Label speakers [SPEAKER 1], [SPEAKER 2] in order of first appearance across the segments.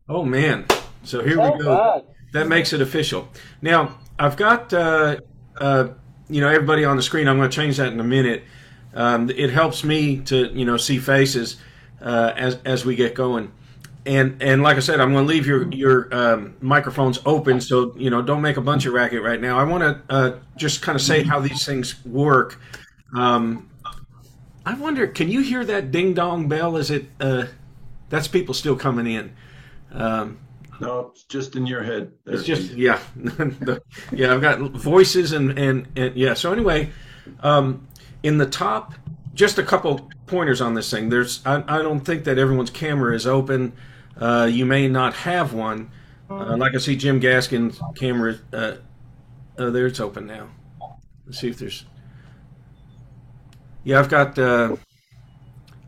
[SPEAKER 1] Oh man. So here we
[SPEAKER 2] Oh
[SPEAKER 1] go.
[SPEAKER 2] God.
[SPEAKER 1] That makes it official. Now, I've got everybody on the screen. I'm going to change that in a minute. It helps me to see faces as we get going. And like I said, I'm going to leave your microphones open, so don't make a bunch of racket right now. I want to just kind of say how these things work. Um, I wonder, can you hear that ding dong bell? Is it that's people still coming in? Um,
[SPEAKER 3] No, it's just in your head
[SPEAKER 1] It's
[SPEAKER 3] there,
[SPEAKER 1] just
[SPEAKER 3] Pete.
[SPEAKER 1] yeah, yeah. I've got voices and yeah. So anyway, um, in the top, just a couple pointers on this thing. I don't think that everyone's camera is open. You may not have one. Like I see Jim Gaskin's camera. There it's open now. Let's see if there's. Yeah, I've got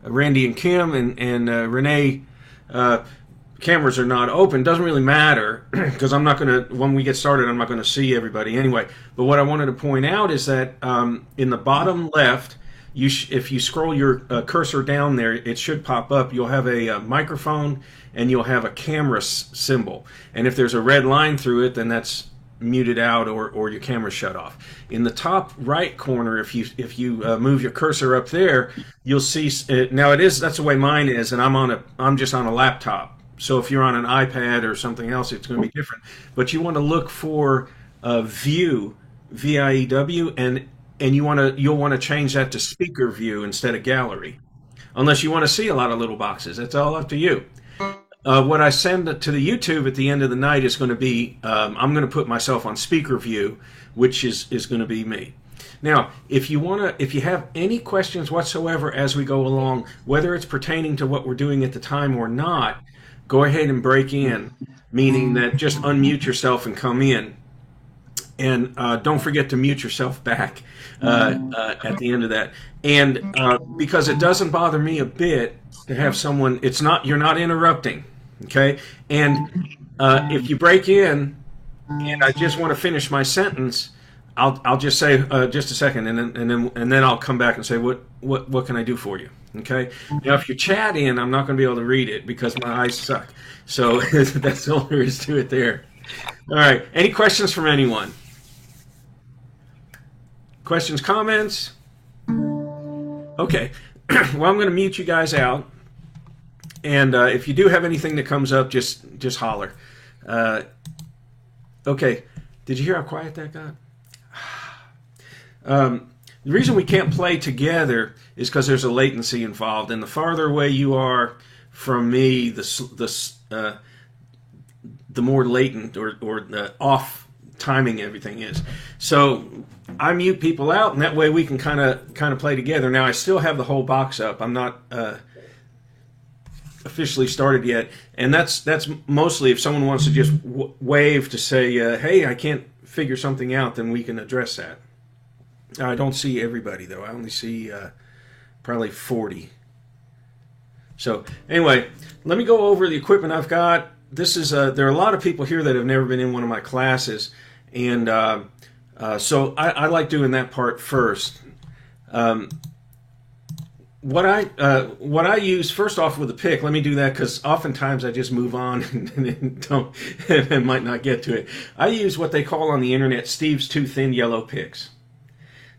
[SPEAKER 1] Randy and Kim and Renee. Uh, Cameras are not open. Doesn't really matter because I'm not going to. When we get started, I'm not going to see everybody anyway. But what I wanted to point out is that in the bottom left, if you scroll your cursor down there, it should pop up. You'll have a microphone and you'll have a camera symbol. And if there's a red line through it, then that's muted out or your camera shut off. In the top right corner, if you move your cursor up there, you'll see now that's the way mine is, and I'm just on a laptop. So if you're on an iPad or something else, it's going to be different. But you want to look for view, VIEW, and you'll want to change that to speaker view instead of gallery, unless you want to see a lot of little boxes. It's all up to you. What I send to the YouTube at the end of the night is going to be I'm going to put myself on speaker view, which is going to be me. Now, if you have any questions whatsoever as we go along, whether it's pertaining to what we're doing at the time or not, go ahead and break in, meaning that just unmute yourself and come in. And don't forget to mute yourself back at the end of that. And because it doesn't bother me a bit to have someone, you're not interrupting, okay? And if you break in, and I just want to finish my sentence, I'll just say just a second, and then I'll come back and say what can I do for you? Okay. Now, if you chat in, I'm not going to be able to read it because my eyes suck. So that's all there is to it there. All right. Any questions from anyone? Questions, comments? Okay. Well, I'm going to mute you guys out, and if you do have anything that comes up, just holler. Okay. Did you hear how quiet that got? The reason we can't play together is because there's a latency involved, and the farther away you are from me, the more latent or off timing everything is. So I mute people out, and that way we can kind of play together. Now I still have the whole box up. I'm not officially started yet, and that's mostly if someone wants to just wave to say, "Hey, I can't figure something out," then we can address that. I don't see everybody though. I only see probably 40. So anyway, let me go over the equipment I've got. This is there are a lot of people here that have never been in one of my classes, and so I like doing that part first. What I use first off with a pick. Let me do that because oftentimes I just move on and don't and might not get to it. I use what they call on the internet Steve's Too Thin Yellow Picks.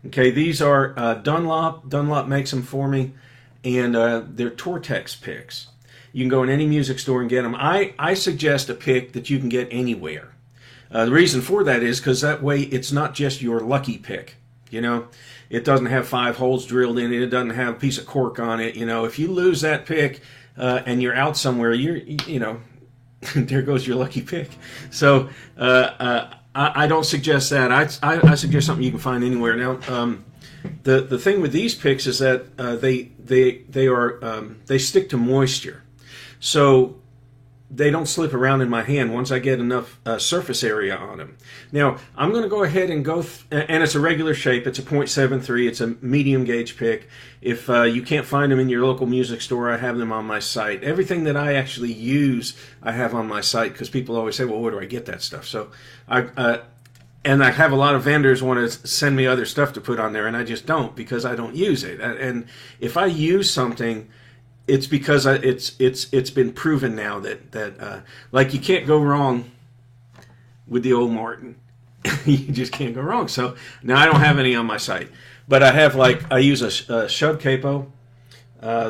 [SPEAKER 1] Okay, these are Dunlop. Dunlop makes them for me, and they're Tortex picks. You can go in any music store and get them. I suggest a pick that you can get anywhere. The reason for that is because that way it's not just your lucky pick. It doesn't have 5 holes drilled in it. It doesn't have a piece of cork on it. If you lose that pick and you're out somewhere, there goes your lucky pick. So I don't suggest that. I suggest something you can find anywhere. Now, the thing with these picks is that they stick to moisture, so they don't slip around in my hand once I get enough surface area on them. Now, I'm going to go ahead and and it's a regular shape. It's a .73. It's a medium gauge pick. If you can't find them in your local music store, I have them on my site. Everything that I actually use, I have on my site because people always say, well, where do I get that stuff? So and I have a lot of vendors want to send me other stuff to put on there, and I just don't because I don't use it. And if I use something, it's because it's been proven now that like you can't go wrong with the old Martin. You just can't go wrong. So now I don't have any on my site, but I have I use a Shub Capo.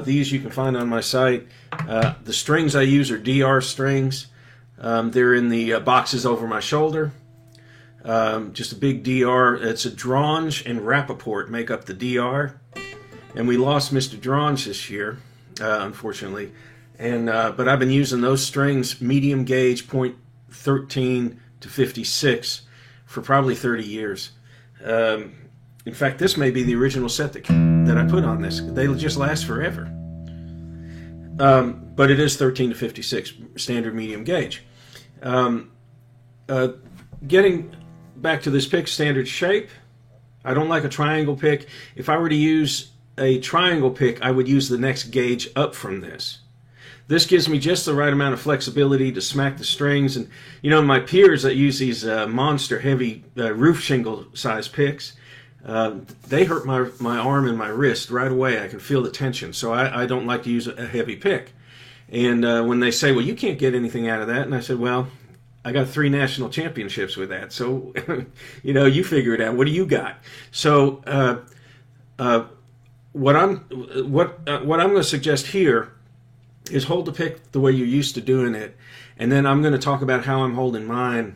[SPEAKER 1] These you can find on my site. The strings I use are DR strings. They're in the boxes over my shoulder. Just a big DR. It's a Drange and Rappaport make up the DR. And we lost Mr. Drange this year, unfortunately. And but I've been using those strings, medium gauge, .13 to 56, for probably 30 years. In fact, this may be the original set that I put on this. They just last forever. But it is 13 to 56, standard medium gauge. Getting back to this pick, standard shape. I don't like a triangle pick. If I were to use a triangle pick, I would use the next gauge up from this. This gives me just the right amount of flexibility to smack the strings. And, you know, my peers that use these monster heavy roof shingle size picks, they hurt my arm and my wrist right away. I can feel the tension. So I don't like to use a heavy pick. And when they say, well, you can't get anything out of that. And I said, well, I got 3 national championships with that. So, you know, you figure it out. What do you got? So what I'm going to suggest here is hold the pick the way you're used to doing it, and then I'm going to talk about how I'm holding mine,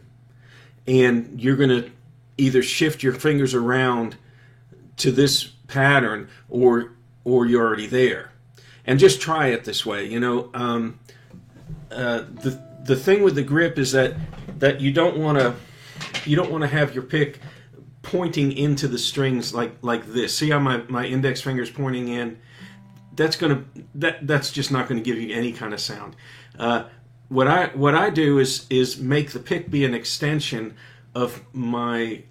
[SPEAKER 1] and you're going to either shift your fingers around to this pattern or you're already there, and just try it this way. You know, the thing with the grip is that you don't want to have your pick pointing into the strings like this. See how my index finger is pointing in? That's just not going to give you any kind of sound. What I do is make the pick be an extension of my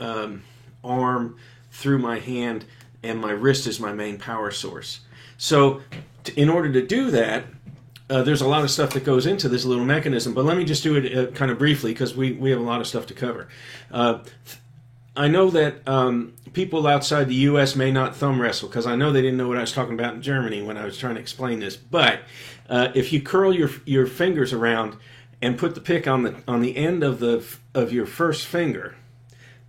[SPEAKER 1] arm through my hand, and my wrist is my main power source. So in order to do that, there's a lot of stuff that goes into this little mechanism, but let me just do it kind of briefly because we have a lot of stuff to cover. I know that people outside the U.S. may not thumb wrestle because I know they didn't know what I was talking about in Germany when I was trying to explain this. But if you curl your fingers around and put the pick on the end of your first finger,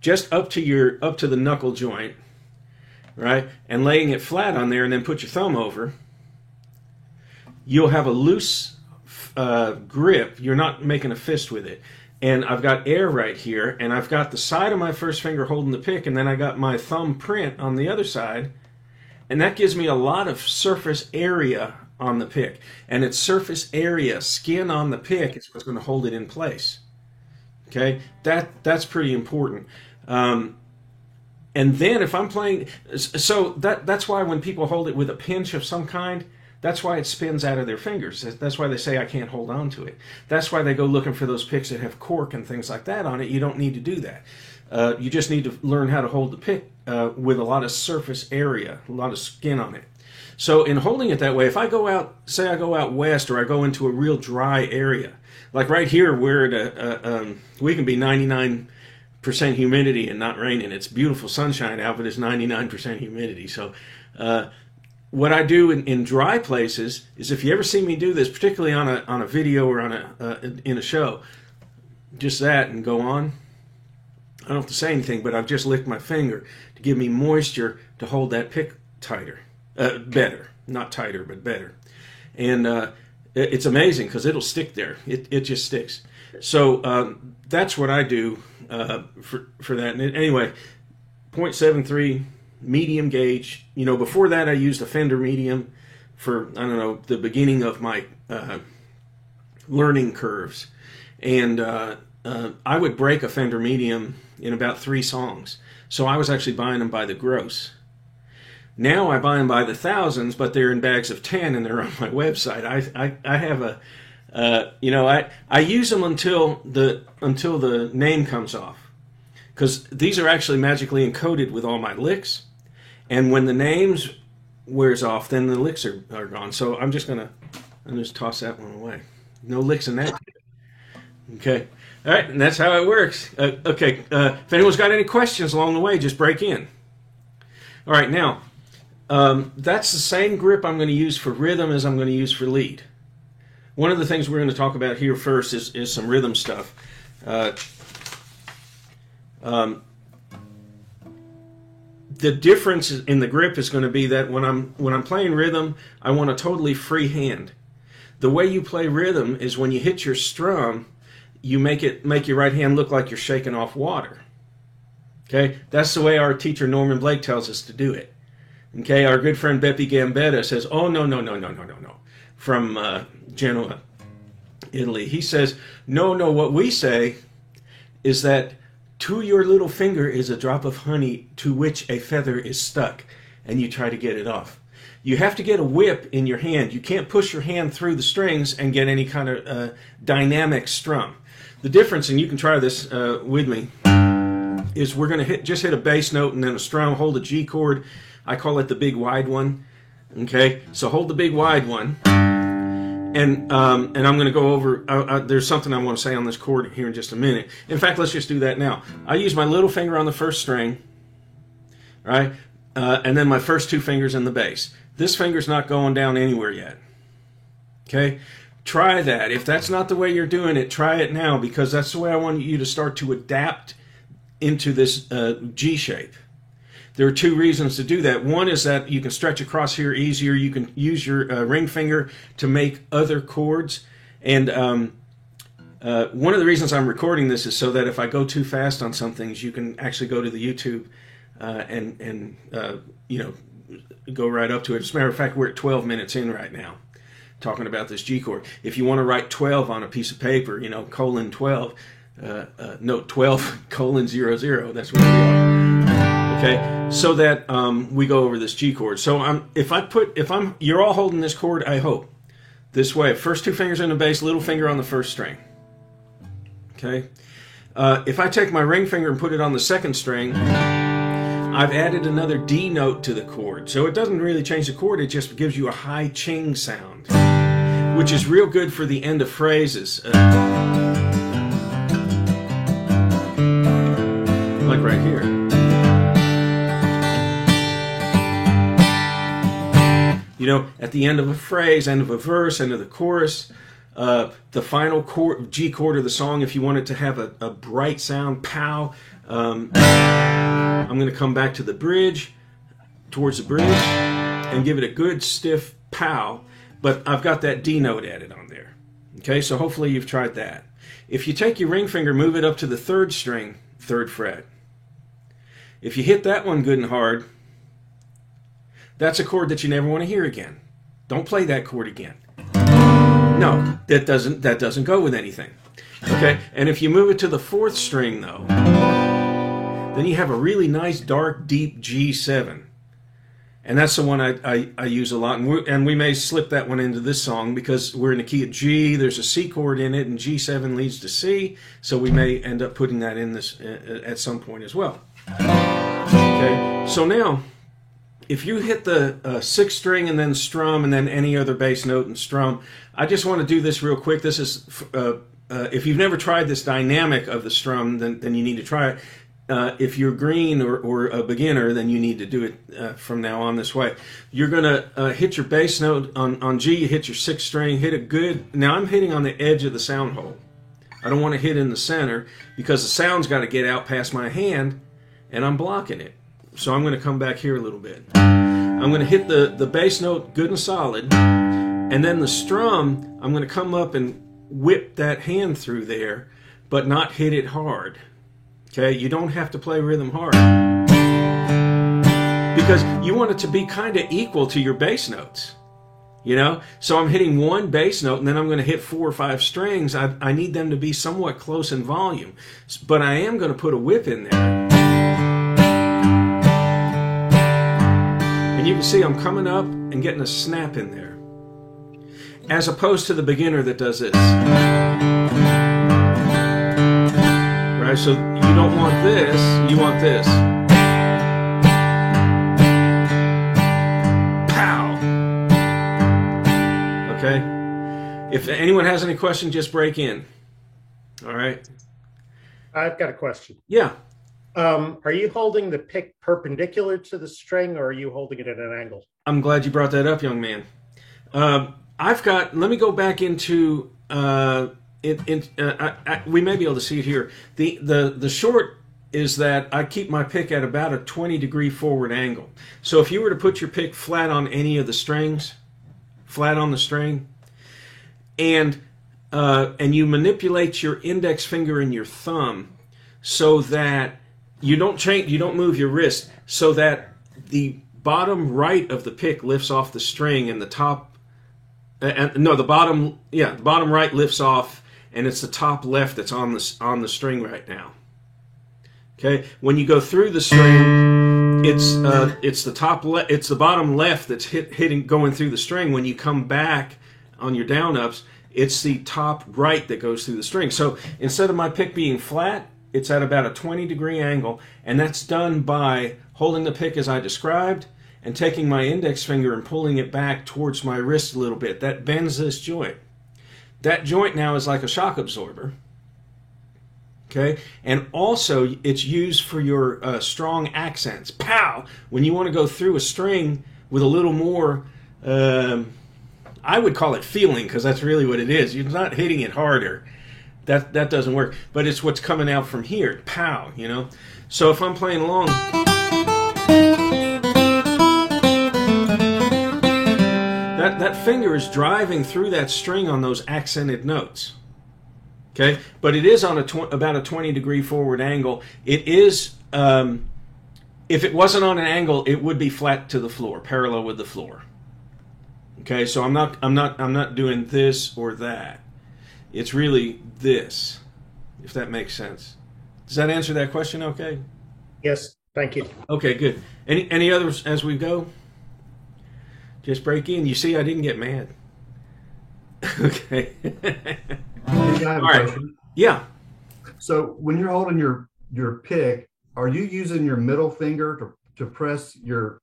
[SPEAKER 1] just up to the knuckle joint, right, and laying it flat on there, and then put your thumb over, you'll have a loose grip. You're not making a fist with it. And I've got air right here, and I've got the side of my first finger holding the pick, and then I got my thumb print on the other side, and that gives me a lot of surface area on the pick. And it's surface area, skin on the pick, is what's going to hold it in place. Okay, that's pretty important. And then if I'm playing, so that's why when people hold it with a pinch of some kind, that's why it spins out of their fingers. That's why they say I can't hold on to it. That's why they go looking for those picks that have cork and things like that on it. You don't need to do that. You just need to learn how to hold the pick with a lot of surface area, a lot of skin on it. So in holding it that way, if I go out, say I go out west, or I go into a real dry area, like right here where we can be 99% humidity and not raining. It's beautiful sunshine out, but it's 99% humidity. So what I do in dry places is, if you ever see me do this, particularly on a video or in a show, just that and go on. I don't have to say anything, but I've just licked my finger to give me moisture to hold that pick tighter, better, not tighter, but better. And it's amazing because it'll stick there. It just sticks. So that's what I do for that. And anyway, 0.73. medium gauge. You know, before that I used a Fender medium for, I don't know, the beginning of my learning curves. And I would break a Fender medium in about 3 songs. So I was actually buying them by the gross. Now I buy them by the thousands, but they're in bags of 10 and they're on my website. I have a, you know, I use them until the name comes off. Because these are actually magically encoded with all my licks. And when the names wears off, then the licks are gone. So I'm just toss that one away. No licks in that. Okay. All right, and that's how it works. Okay. If anyone's got any questions along the way, just break in. All right, now, That's the same grip I'm going to use for rhythm as I'm going to use for lead. One of the things we're going to talk about here first is some rhythm stuff. The difference in the grip is going to be that when I'm playing rhythm, I want a totally free hand. The way you play rhythm is when you hit your strum, you make your right hand look like you're shaking off water. Okay, that's the way our teacher Norman Blake tells us to do it. Okay, our good friend Beppe Gambetta says, "Oh no, from Genoa, Italy. He says, no, what we say is that to your little finger is a drop of honey to which a feather is stuck, and you try to get it off. You have to get a whip in your hand. You can't push your hand through the strings and get any kind of dynamic strum. The difference, and you can try this with me, is we're going to just hit a bass note and then a strum, hold a G chord. I call it the big wide one. Okay, so hold the big wide one. And I'm going to go over, there's something I want to say on this chord here in just a minute. In fact, let's just do that now. I use my little finger on the first string, right? And then my first two fingers in the bass. This finger's not going down anywhere yet. Okay? Try that. If that's not the way you're doing it, try it now, because that's the way I want you to start to adapt into this G shape. There are two reasons to do that. One is that you can stretch across here easier. You can use your ring finger to make other chords. And one of the reasons I'm recording this is so that if I go too fast on some things, you can actually go to the YouTube and go right up to it. As a matter of fact, we're at 12 minutes in right now talking about this G chord. If you want to write 12 on a piece of paper, colon 12, note 12 colon 00, that's where we are. Okay, so that we go over this G chord. So you're all holding this chord, I hope, this way. First two fingers in the bass, little finger on the first string. Okay, if I take my ring finger and put it on the second string, I've added another D note to the chord. So it doesn't really change the chord, it just gives you a high ching sound, which is real good for the end of phrases. Like right here. At the end of a phrase, end of a verse, end of the chorus, the final G chord of the song, if you want it to have a bright sound, pow, I'm going to come back to the bridge, towards the bridge, and give it a good stiff pow, but I've got that D note added on there. Okay, so hopefully you've tried that. If you take your ring finger, move it up to the third string, third fret. If you hit that one good and hard, that's a chord that you never want to hear again. Don't play that chord again. No, that doesn't go with anything. Okay, and if you move it to the fourth string though, then you have a really nice dark deep G7, and that's the one I use a lot. And we may slip that one into this song because we're in the key of G. There's a C chord in it, and G7 leads to C, so we may end up putting that in this at some point as well. Okay, so now, if you hit the sixth string and then strum and then any other bass note and strum, I just want to do this real quick. This is, if you've never tried this dynamic of the strum, then you need to try it. If you're green or a beginner, then you need to do it from now on this way. You're going to hit your bass note on G, you hit your sixth string, hit it good. Now I'm hitting on the edge of the sound hole. I don't want to hit in the center because the sound's got to get out past my hand and I'm blocking it. So I'm going to come back here a little bit. I'm going to hit the bass note good and solid, and then the strum, I'm going to come up and whip that hand through there, but not hit it hard. Okay, you don't have to play rhythm hard, because you want it to be kind of equal to your bass notes. So I'm hitting one bass note, and then I'm going to hit 4 or 5 strings. I need them to be somewhat close in volume, but I am going to put a whip in there. And you can see I'm coming up and getting a snap in there, as opposed to the beginner that does this. Right, so you don't want this, you want this. Pow! Okay? If anyone has any questions, just break in. All right?
[SPEAKER 2] I've got a question.
[SPEAKER 1] Yeah.
[SPEAKER 2] Are you holding the pick perpendicular to the string, or are you holding it at an angle?
[SPEAKER 1] I'm glad you brought that up, young man. I've got. Let me go back into. We may be able to see it here. The short is that I keep my pick at about a 20-degree forward angle. So if you were to put your pick flat on any of the strings, flat on the string, and you manipulate your index finger and your thumb so that you don't move your wrist, so that the bottom right of the pick lifts off the string and the top, the bottom right lifts off, and it's the top left that's on the string right now. Okay, when you go through the string, it's the bottom left that's hitting going through the string. When you come back on your down ups, it's the top right that goes through the string. So instead of my pick being flat, it's at about a 20-degree angle, and that's done by holding the pick as I described and taking my index finger and pulling it back towards my wrist a little bit. That bends this joint. That joint now is like a shock absorber. Okay, and also it's used for your strong accents. Pow! When you want to go through a string with a little more, I would call it feeling, because that's really what it is. You're not hitting it harder. That doesn't work. But it's what's coming out from here. Pow! You know. So if I'm playing along, that finger is driving through that string on those accented notes. Okay, but it is on about a 20-degree forward angle. It is, if it wasn't on an angle, it would be flat to the floor, parallel with the floor. Okay, so I'm not doing this or that. It's really this, if that makes sense. Does that answer that question? Okay.
[SPEAKER 2] Yes, thank you.
[SPEAKER 1] Okay, good. Any others as we go? Just break in. You see, I didn't get mad. Okay.
[SPEAKER 4] I have a question.
[SPEAKER 1] Yeah.
[SPEAKER 4] So when you're holding your pick, are you using your middle finger to press the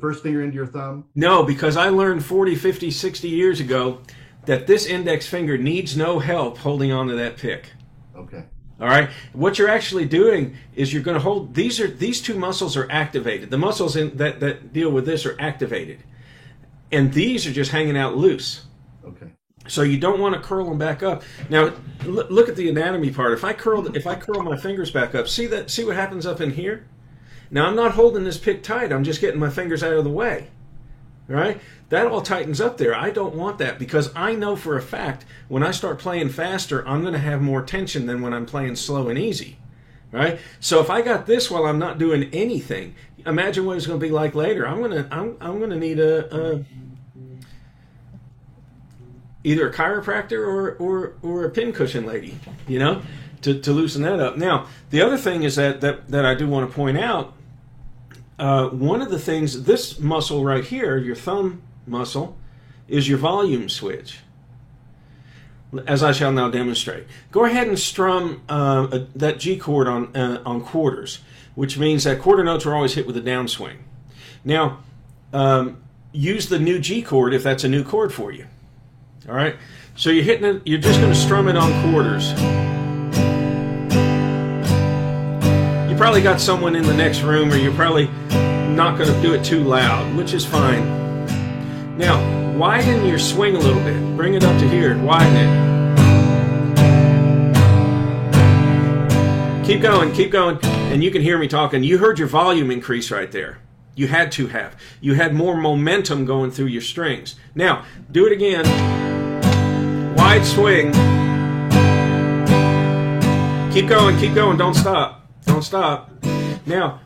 [SPEAKER 4] first finger into your thumb?
[SPEAKER 1] No, because I learned 40, 50, 60 years ago that this index finger needs no help holding on to that pick.
[SPEAKER 4] Okay.
[SPEAKER 1] All right. What you're actually doing is you're going to hold. These two muscles are activated. The muscles that deal with this are activated, and these are just hanging out loose.
[SPEAKER 4] Okay.
[SPEAKER 1] So you don't want to curl them back up. Now, look at the anatomy part. If I curl my fingers back up, see what happens up in here? Now, I'm not holding this pick tight. I'm just getting my fingers out of the way. All right? That all tightens up there. I don't want that, because I know for a fact when I start playing faster, I'm going to have more tension than when I'm playing slow and easy. Right? So if I got this while I'm not doing anything, imagine what it's going to be like later. I'm going to need either a chiropractor or a pincushion lady, you know, to loosen that up. Now, the other thing is that I do want to point out, one of the things, this muscle right here, your thumb muscle, is your volume switch, as I shall now demonstrate. Go ahead and strum that G chord on quarters, which means that quarter notes are always hit with a downswing. Now, use the new G chord if that's a new chord for you. All right, so you're hitting it. You're just going to strum it on quarters. You probably got someone in the next room, or you're probably not going to do it too loud, which is fine. Now, widen your swing a little bit. Bring it up to here. Widen it. Keep going, and you can hear me talking. You heard your volume increase right there. You had to have. You had more momentum going through your strings. Now, do it again. Wide swing. Keep going, don't stop. Don't stop. Now,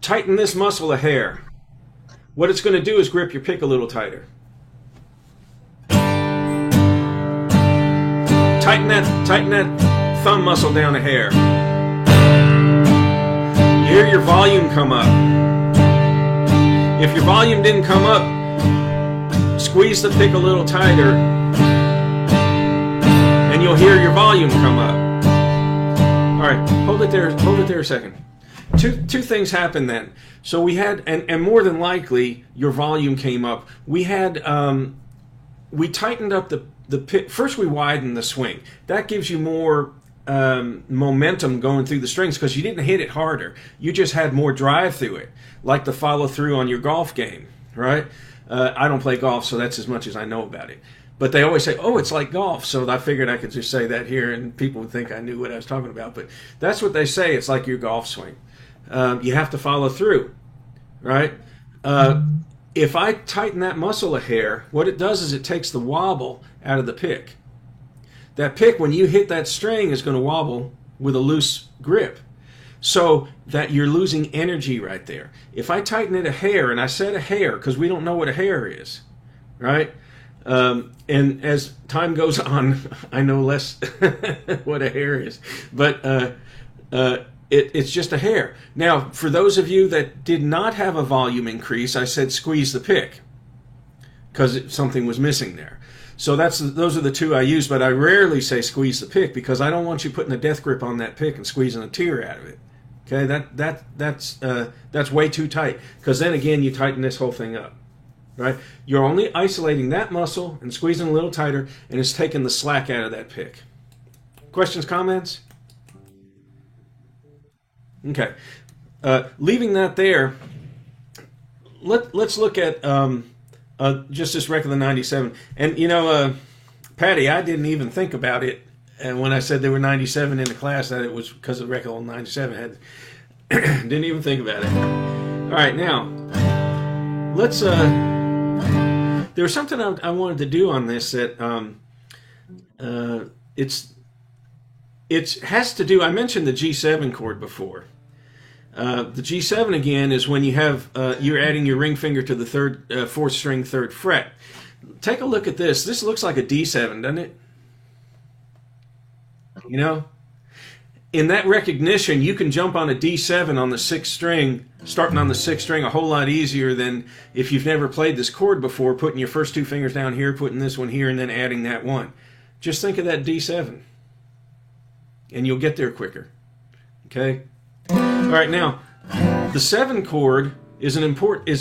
[SPEAKER 1] tighten this muscle a hair. What it's going to do is grip your pick a little tighter. Tighten that thumb muscle down a hair. You hear your volume come up. If your volume didn't come up, squeeze the pick a little tighter, and you'll hear your volume come up. All right, hold it there a second. Two things happened then. So we had, and more than likely, your volume came up. We had, we tightened up the pick. First, we widened the swing. That gives you more momentum going through the strings because you didn't hit it harder. You just had more drive through it, like the follow through on your golf game, right? I don't play golf, so that's as much as I know about it. But they always say, oh, it's like golf. So I figured I could just say that here and people would think I knew what I was talking about. But that's what they say. It's like your golf swing. You have to follow through, right? If I tighten that muscle a hair, what it does is it takes the wobble out of the pick. That pick, when you hit that string, is going to wobble with a loose grip. So that you're losing energy right there. If I tighten it a hair, and I said a hair because we don't know what a hair is, right? And as time goes on, I know less what a hair is. But it's just a hair. Now, for those of you that did not have a volume increase, I said squeeze the pick because something was missing there. So those are the two I use, but I rarely say squeeze the pick because I don't want you putting a death grip on that pick and squeezing a tear out of it. Okay, that's way too tight because then again you tighten this whole thing up, right? You're only isolating that muscle and squeezing a little tighter, and it's taking the slack out of that pick. Questions, comments? Okay, leaving that there. Let's look at just this regular 97, and you know, Patty, I didn't even think about it. And when I said there were 97 in the class, that it was because of Record 97 didn't even think about it. All right, now let's. There was something I wanted to do on this that it has to do. I mentioned the G7 chord before. The G7 again is when you have you're adding your ring finger to the fourth string, third fret. Take a look at this. This looks like a D7, doesn't it? You know, in that recognition, you can jump on a D7 on the sixth string, starting on the sixth string a whole lot easier than if you've never played this chord before, putting your first two fingers down here, putting this one here, and then adding that one. Just think of that D7, and you'll get there quicker. Okay? All right, now, the 7 chord is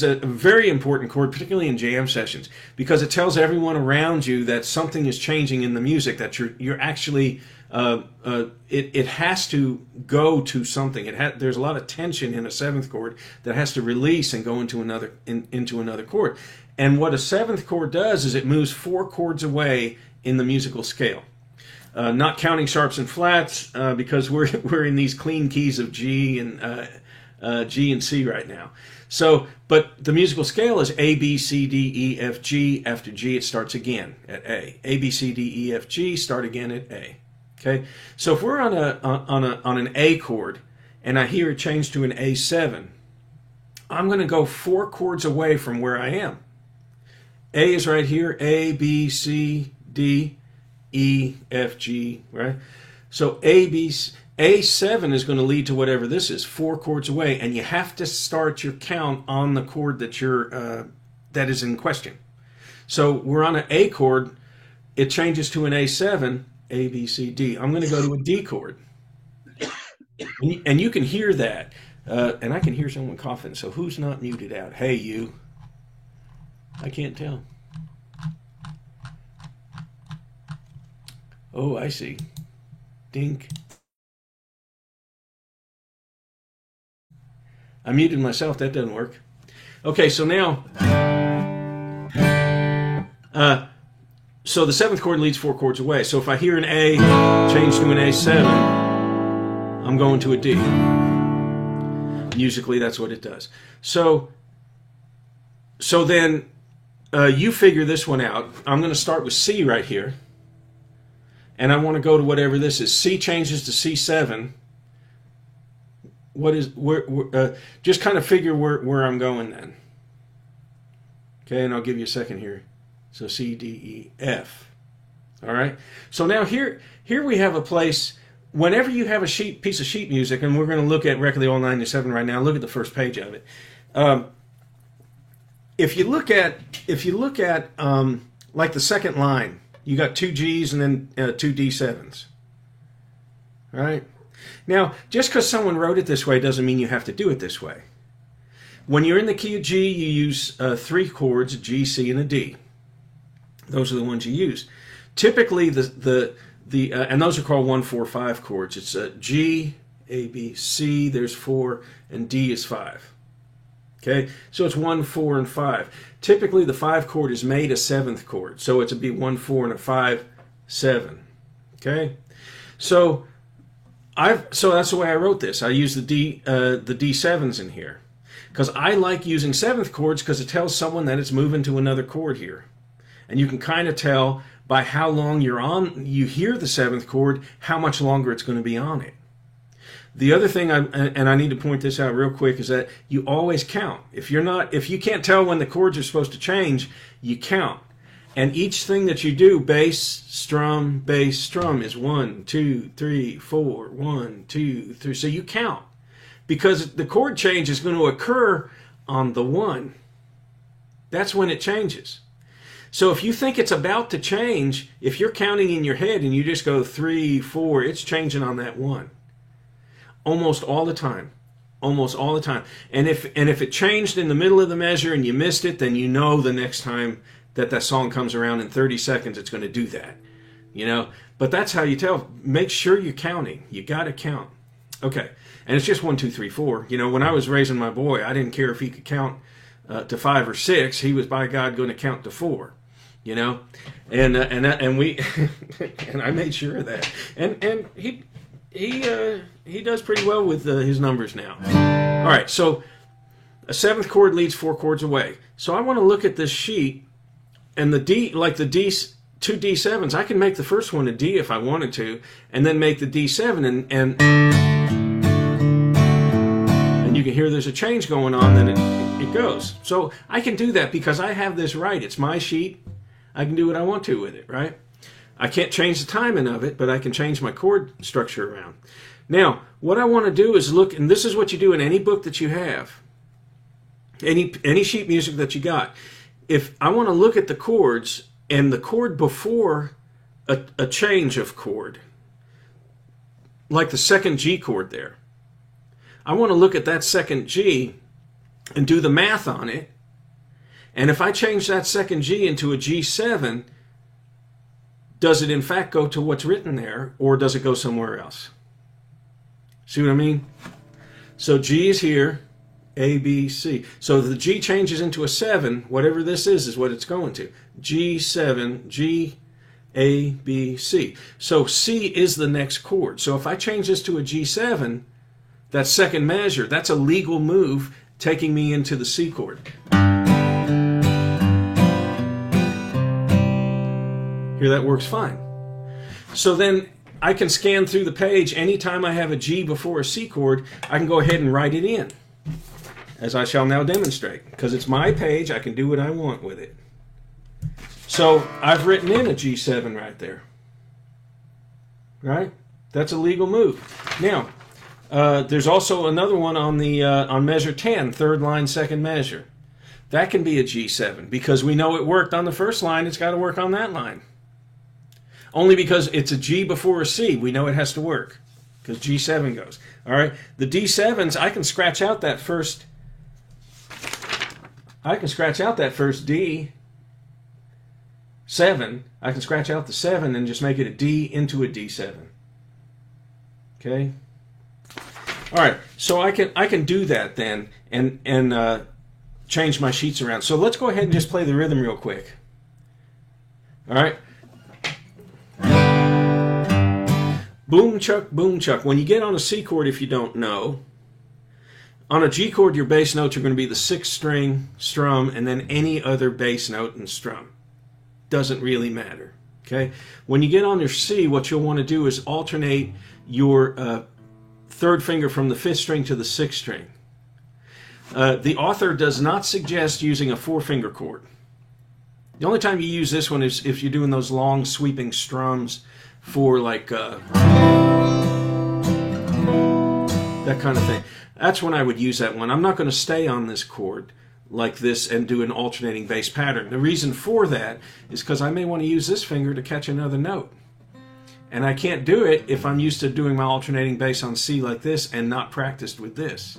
[SPEAKER 1] a very important chord, particularly in jam sessions, because it tells everyone around you that something is changing in the music, that you're actually it has to go to something. There's a lot of tension in a 7th chord that has to release and go into another chord. And what a 7th chord does is it moves 4 chords away in the musical scale. Not counting sharps and flats because we're in these clean keys of G and C right now. So, but the musical scale is A, B, C, D, E, F, G. After G, it starts again at A. A, B, C, D, E, F, G. Start again at A. Okay. So if we're on an A chord and I hear it change to an A7, I'm going to go 4 chords away from where I am. A is right here. A, B, C, D, E, F, G. Right. So A7 is going to lead to whatever this is, 4 chords away, and you have to start your count on the chord that is in question. So we're on an A chord, it changes to an A7, A, B, C, D. I'm going to go to a D chord, and you can hear that, and I can hear someone coughing. So who's not muted out? Hey, you. I can't tell. Oh, I see. Dink. I muted myself. That doesn't work. Okay, so now, so the 7th chord leads 4 chords away. So if I hear an A change to an A7, I'm going to a D. Musically, that's what it does. So then you figure this one out. I'm going to start with C right here, and I want to go to whatever this is. C changes to C7. What is just kind of figure where I'm going then. Okay, and I'll give you a second here. So C, D, E, F. All right. So now here we have a place. Whenever you have a piece of sheet music, and we're going to look at Requiem 97 right now. Look at the first page of it. If you look at like the second line, you got 2 G's and then 2 D7s. All right. Now, just because someone wrote it this way doesn't mean you have to do it this way. When you're in the key of G, you use 3 chords, a G, C, and a D. Those are the ones you use. Typically, the And those are called 1-4-5 chords. It's G, A, B, C. There's 4, and D is 5. Okay, so it's 1, 4, and 5. Typically, the 5 chord is made a 7th chord, so it's a be 1, 4, and a 5, 7. Okay, so that's the way I wrote this. I use the D7s in here because I like using 7th chords because it tells someone that it's moving to another chord here, and you can kind of tell by how long you hear the 7th chord, how much longer it's going to be on it. The other thing, I need to point this out real quick, is that you always count. If you can't tell when the chords are supposed to change, you count. And each thing that you do, bass, strum, is 1, 2, 3, 4, 1, 2, 3. So you count because the chord change is going to occur on the 1. That's when it changes. So if you think it's about to change, if you're counting in your head and you just go 3, 4, it's changing on that 1. Almost all the time. Almost all the time. And if it changed in the middle of the measure and you missed it, then you know the next time that song comes around in 30 seconds, it's going to do that. You know? But that's how you tell. Make sure you're counting. You got to count. Okay. And it's just 1, 2, 3, 4. You know, when I was raising my boy, I didn't care if he could count to 5 or 6. He was, by God, going to count to 4. You know? And we and I made sure of that. And he does pretty well with his numbers now. All right, so a 7th chord leads 4 chords away. So I want to look at this sheet, and the D, like the D, 2 D7s, I can make the first one a D if I wanted to, and then make the D7, and you can hear there's a change going on, then it goes. So I can do that because I have this right. It's my sheet. I can do what I want to with it, right? I can't change the timing of it, but I can change my chord structure around. Now, what I want to do is look, and this is what you do in any book that you have, any sheet music that you got. If I want to look at the chords and the chord before a change of chord, like the second G chord there, I want to look at that second G and do the math on it. And if I change that second G into a G7, does it in fact go to what's written there, or does it go somewhere else? See what I mean? So G is here, A, B, C. So the G changes into a 7, whatever this is what it's going to. G7, G, A, B, C. So C is the next chord. So if I change this to a G7, that second measure, that's a legal move taking me into the C chord. Here, that works fine. So then I can scan through the page. Anytime I have a G before a C chord, I can go ahead and write it in, as I shall now demonstrate. Because it's my page, I can do what I want with it. So I've written in a G7 right there. Right? That's a legal move. Now, there's also another one on the on measure 10, third line, second measure. That can be a G7 because we know it worked on the first line. It's got to work on that line. Only because it's a G before a C, we know it has to work because G7 goes. All right, the D7s, I can scratch out that first. I can scratch out that first D7. I can scratch out the 7 and just make it a D into a D7. Okay. All right, so I can do that then and change my sheets around. So let's go ahead and just play the rhythm real quick. All right. Boom, chuck, boom, chuck. When you get on a C chord, if you don't know, on a G chord, your bass notes are going to be the 6th string, strum, and then any other bass note and strum. Doesn't really matter. Okay. When you get on your C, what you'll want to do is alternate your 3rd finger from the 5th string to the 6th string. The author does not suggest using a 4-finger chord. The only time you use this one is if you're doing those long sweeping strums for like that kind of thing. That's when I would use that one. I'm not going to stay on this chord like this and do an alternating bass pattern. The reason for that is because I may want to use this finger to catch another note. And I can't do it if I'm used to doing my alternating bass on C like this and not practiced with this.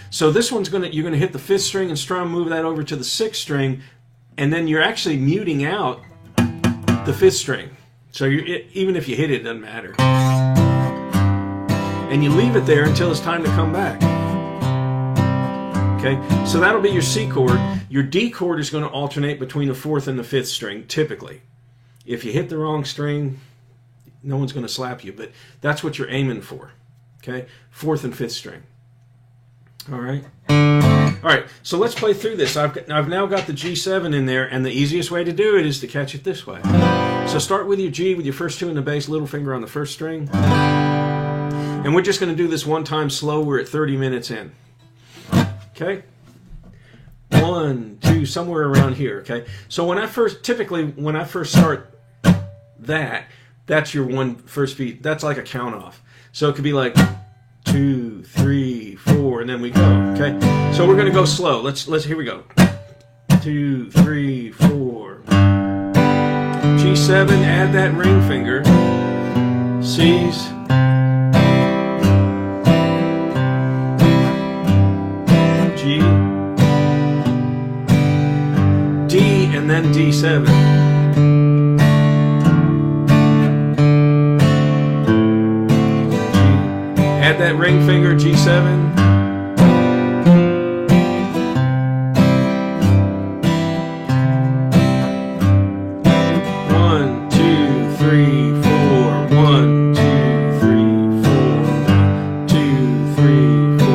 [SPEAKER 1] So this one's you're gonna hit the 5th string and strum, move that over to the 6th string, and then you're actually muting out the 5th string. So even if you hit it, it doesn't matter. And you leave it there until it's time to come back. Okay, so that'll be your C chord. Your D chord is going to alternate between the 4th and the 5th string, typically. If you hit the wrong string, no one's going to slap you, but that's what you're aiming for. Okay, 4th and 5th string. All right. All right, so let's play through this. I've now got the G7 in there, and the easiest way to do it is to catch it this way. So start with your G with your first 2 in the bass, little finger on the 1st string. And we're just going to do this one time slow. We're at 30 minutes in. Okay? 1, 2, somewhere around here. Okay? So typically when I first start that's your first beat. That's like a count off. So it could be like 2, 3, 4, and then we go. Okay? So we're going to go slow. Let's here we go. 2, 3, 4. G7, add that ring finger. C's. G. D, and then D7. Add that ring finger, G7. One, two, three, four. 1, 2, 3, 4. 1, 2, 3, 4.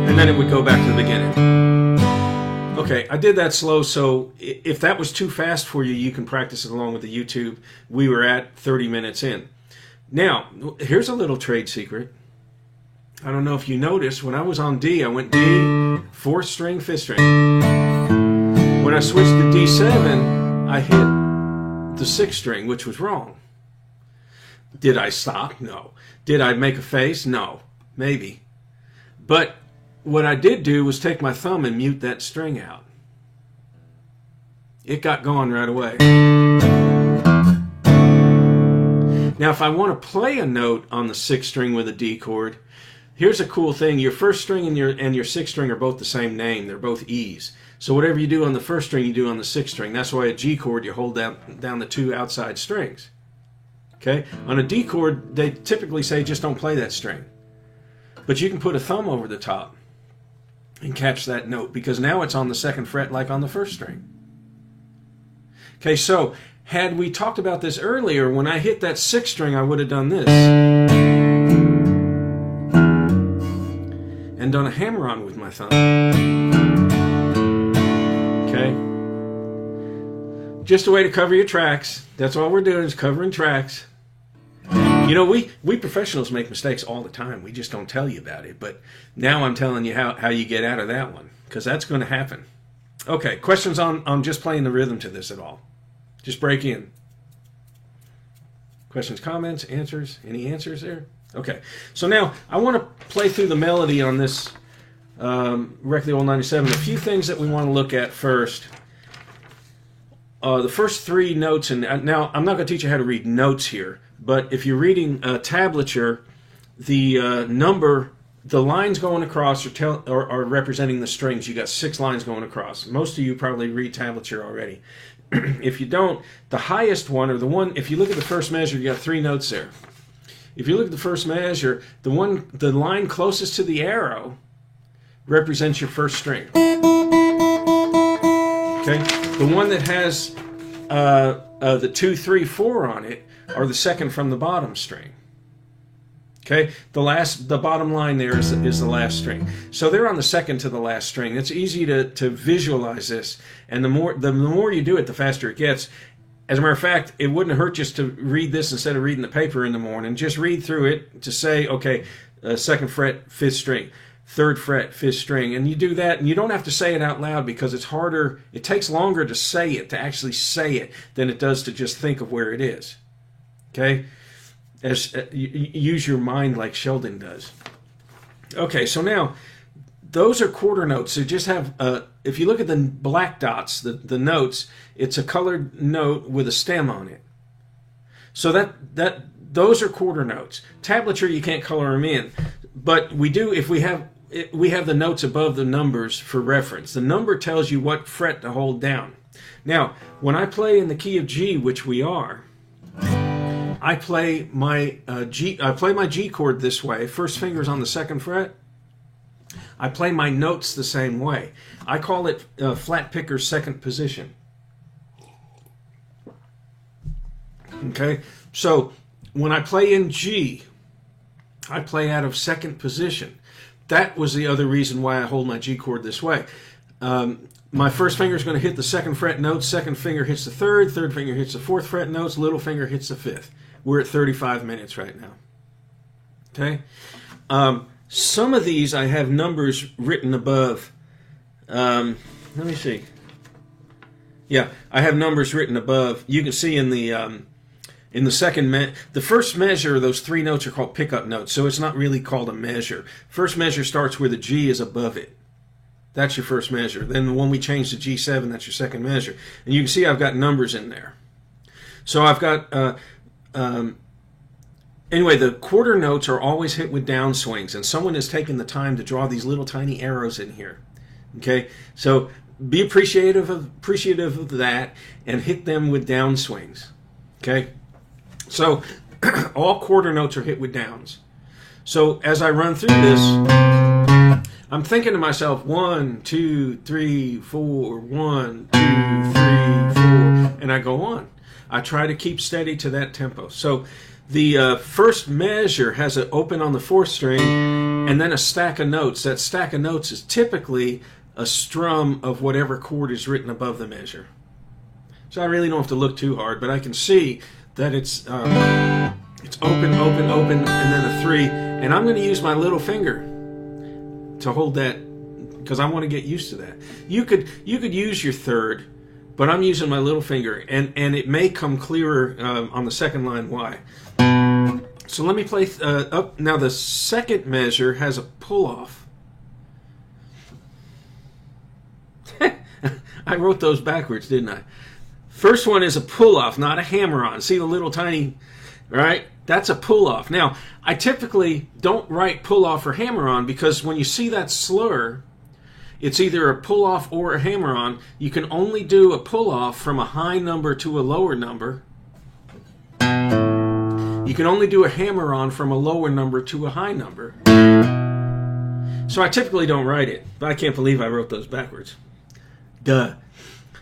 [SPEAKER 1] And then it would go back to the beginning. Okay, I did that slow, so if that was too fast for you, you can practice it along with the YouTube. We were at 30 minutes in. Now, here's a little trade secret. I don't know if you noticed, when I was on D, I went D, 4th string, 5th string. When I switched to D7, I hit the 6th string, which was wrong. Did I stop? No. Did I make a face? No. Maybe. But what I did do was take my thumb and mute that string out. It got gone right away. Now, if I want to play a note on the 6th string with a D chord, here's a cool thing. Your 1st string and your 6th string are both the same name. They're both E's. So whatever you do on the 1st string, you do on the 6th string. That's why a G chord, you hold down the 2 outside strings. Okay? On a D chord, they typically say just don't play that string. But you can put a thumb over the top and catch that note, because now it's on the 2nd fret like on the 1st string. Okay, so had we talked about this earlier, when I hit that 6th string, I would have done this. And done a hammer-on with my thumb. Okay? Just a way to cover your tracks. That's all we're doing, is covering tracks. You know, we professionals make mistakes all the time. We just don't tell you about it. But now I'm telling you how you get out of that one, because that's going to happen. Okay, questions on just playing the rhythm to this at all? Just break in. Questions, comments, answers? Any answers there? Okay, so now I want to play through the melody on this Wreck the Old 97. A few things that we want to look at first. The first 3 notes, and now I'm not going to teach you how to read notes here, but if you're reading tablature, the the lines going across are representing the strings. You got 6 lines going across. Most of you probably read tablature already. If you don't, the highest one, or the one, if you look at the first measure, you got 3 notes there. If you look at the first measure, the line closest to the arrow represents your 1st string. Okay, the one that has the 2, 3, 4 on it are the 2nd from the bottom string. Okay, the bottom line there is the last string. So they're on the 2nd to the last string. It's easy to visualize this, and the more you do it, the faster it gets. As a matter of fact, it wouldn't hurt just to read this instead of reading the paper in the morning. Just read through it to say, okay, 2nd fret, 5th string, 3rd fret, 5th string, and you do that, and you don't have to say it out loud, because it's harder. It takes longer to say it, to actually say it, than it does to just think of where it is. Okay. Use your mind like Sheldon does. Okay, so now those are quarter notes. So just have, if you look at the black dots, the notes, it's a colored note with a stem on it. So those are quarter notes. Tablature, you can't color them in, but we do if we have the notes above the numbers for reference. The number tells you what fret to hold down. Now, when I play in the key of G, which we are, I play my G chord this way. First finger's on the second fret. I play my notes the same way. I call it flat picker's second position. Okay, so when I play in G, I play out of second position. That was the other reason why I hold my G chord this way. My first finger is going to hit the second fret notes, second finger hits the third finger hits the fourth fret notes, little finger hits the fifth. We're at 35 minutes right now. Okay? Some of these I have numbers written above. Let me see. Yeah, I have numbers written above. You can see in the second the first measure, those three notes are called pickup notes, so it's not really called a measure. First measure starts where the G is above it. That's your first measure. Then when we change to G7, that's your second measure. And you can see I've got numbers in there. So I've got, anyway, the quarter notes are always hit with downswings, and someone has taken the time to draw these little tiny arrows in here. Okay, so be appreciative of that and hit them with downswings. Okay, so all quarter notes are hit with downs. So as I run through this, I'm thinking to myself, 1, 2, 3, 4, 1, 2, 3, 4, and I go on. I try to keep steady to that tempo. So the first measure has an open on the fourth string and then a stack of notes. That stack of notes is typically a strum of whatever chord is written above the measure. So I really don't have to look too hard, but I can see that it's open, open, open, and then a 3. And I'm going to use my little finger to hold that because I want to get used to that. You could use your third, but I'm using my little finger, and it may come clearer on the second line why. So let me play up. Now the second measure has a pull-off. I wrote those backwards, didn't I? First one is a pull-off, not a hammer-on. See the little tiny, right? That's a pull-off. Now, I typically don't write pull-off or hammer-on because when you see that slur, it's either a pull-off or a hammer-on. You can only do a pull-off from a high number to a lower number. You can only do a hammer-on from a lower number to a high number. So I typically don't write it, but I can't believe I wrote those backwards. Duh.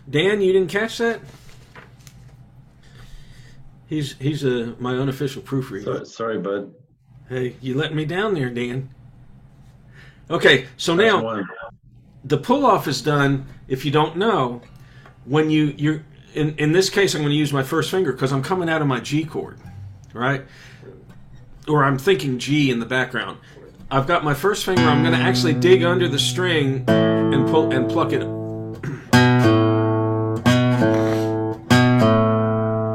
[SPEAKER 1] Dan, you didn't catch that? He's my unofficial proofreader.
[SPEAKER 3] Sorry, bud.
[SPEAKER 1] Hey, you let me down there, Dan. Okay, so now the pull-off is done, if you don't know, when you're in this case I'm going to use my first finger because I'm coming out of my G chord, right? Or I'm thinking G in the background. I've got my first finger, I'm going to actually dig under the string and pull and pluck it.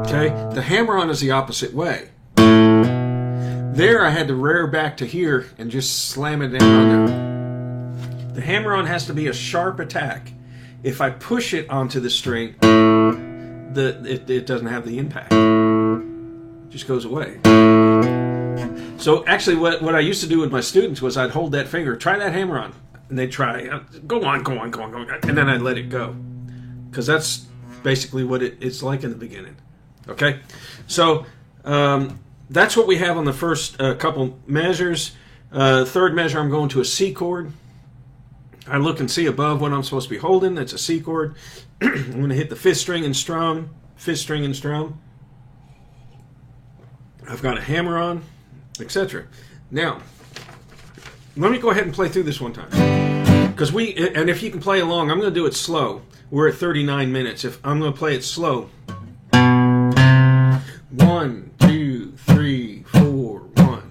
[SPEAKER 1] Okay? The hammer-on is the opposite way. There I had to rear back to here and just slam it down under. The hammer-on has to be a sharp attack. If I push it onto the string, it doesn't have the impact. It just goes away. So actually what I used to do with my students was I'd hold that finger, try that hammer-on, and they'd try, go on, and then I'd let it go. Because that's basically what it's like in the beginning. Okay? So that's what we have on the first couple measures. Third measure, I'm going to a C chord. I look and see above what I'm supposed to be holding. That's a C chord. I'm going to hit the fifth string and strum. Fifth string and strum. I've got a hammer on, etc. Now, let me go ahead and play through this one time. And if you can play along, I'm going to do it slow. We're at 39 minutes. If I'm going to play it slow. 1, 2, 3, 4, 1.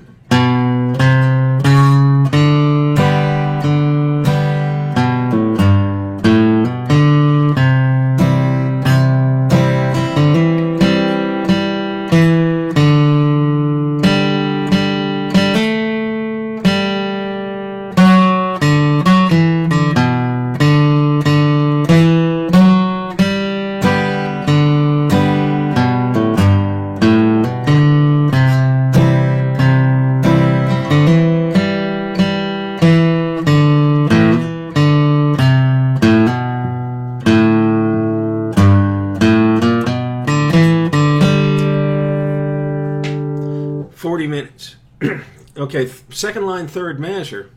[SPEAKER 1] 40 minutes. Okay, second line, third measure.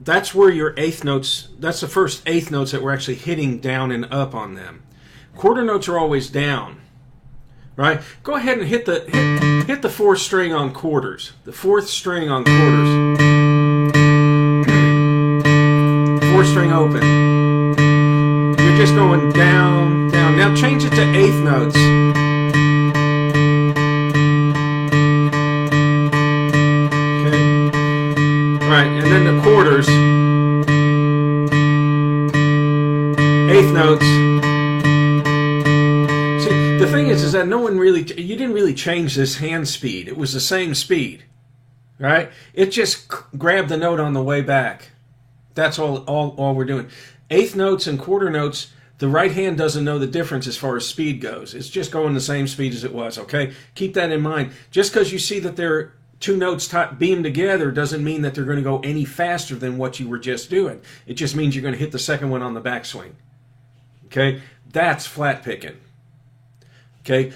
[SPEAKER 1] That's where your eighth notes, that's the first eighth notes that we're actually hitting down and up on them. Quarter notes are always down, right? Go ahead and hit the fourth string on quarters. The fourth string on quarters. Fourth string open. You're just going down, down. Now change it to eighth notes. Right, and then the quarters, eighth notes. See, the thing is that you didn't really change this hand speed. It was the same speed, right? It just grabbed the note on the way back. That's all we're doing. Eighth notes and quarter notes, the right hand doesn't know the difference as far as speed goes. It's just going the same speed as it was, okay? Keep that in mind. Just because you see that they're two notes beamed together doesn't mean that they're going to go any faster than what you were just doing. It just means you're going to hit the second one on the backswing. Okay? That's flat picking. Okay?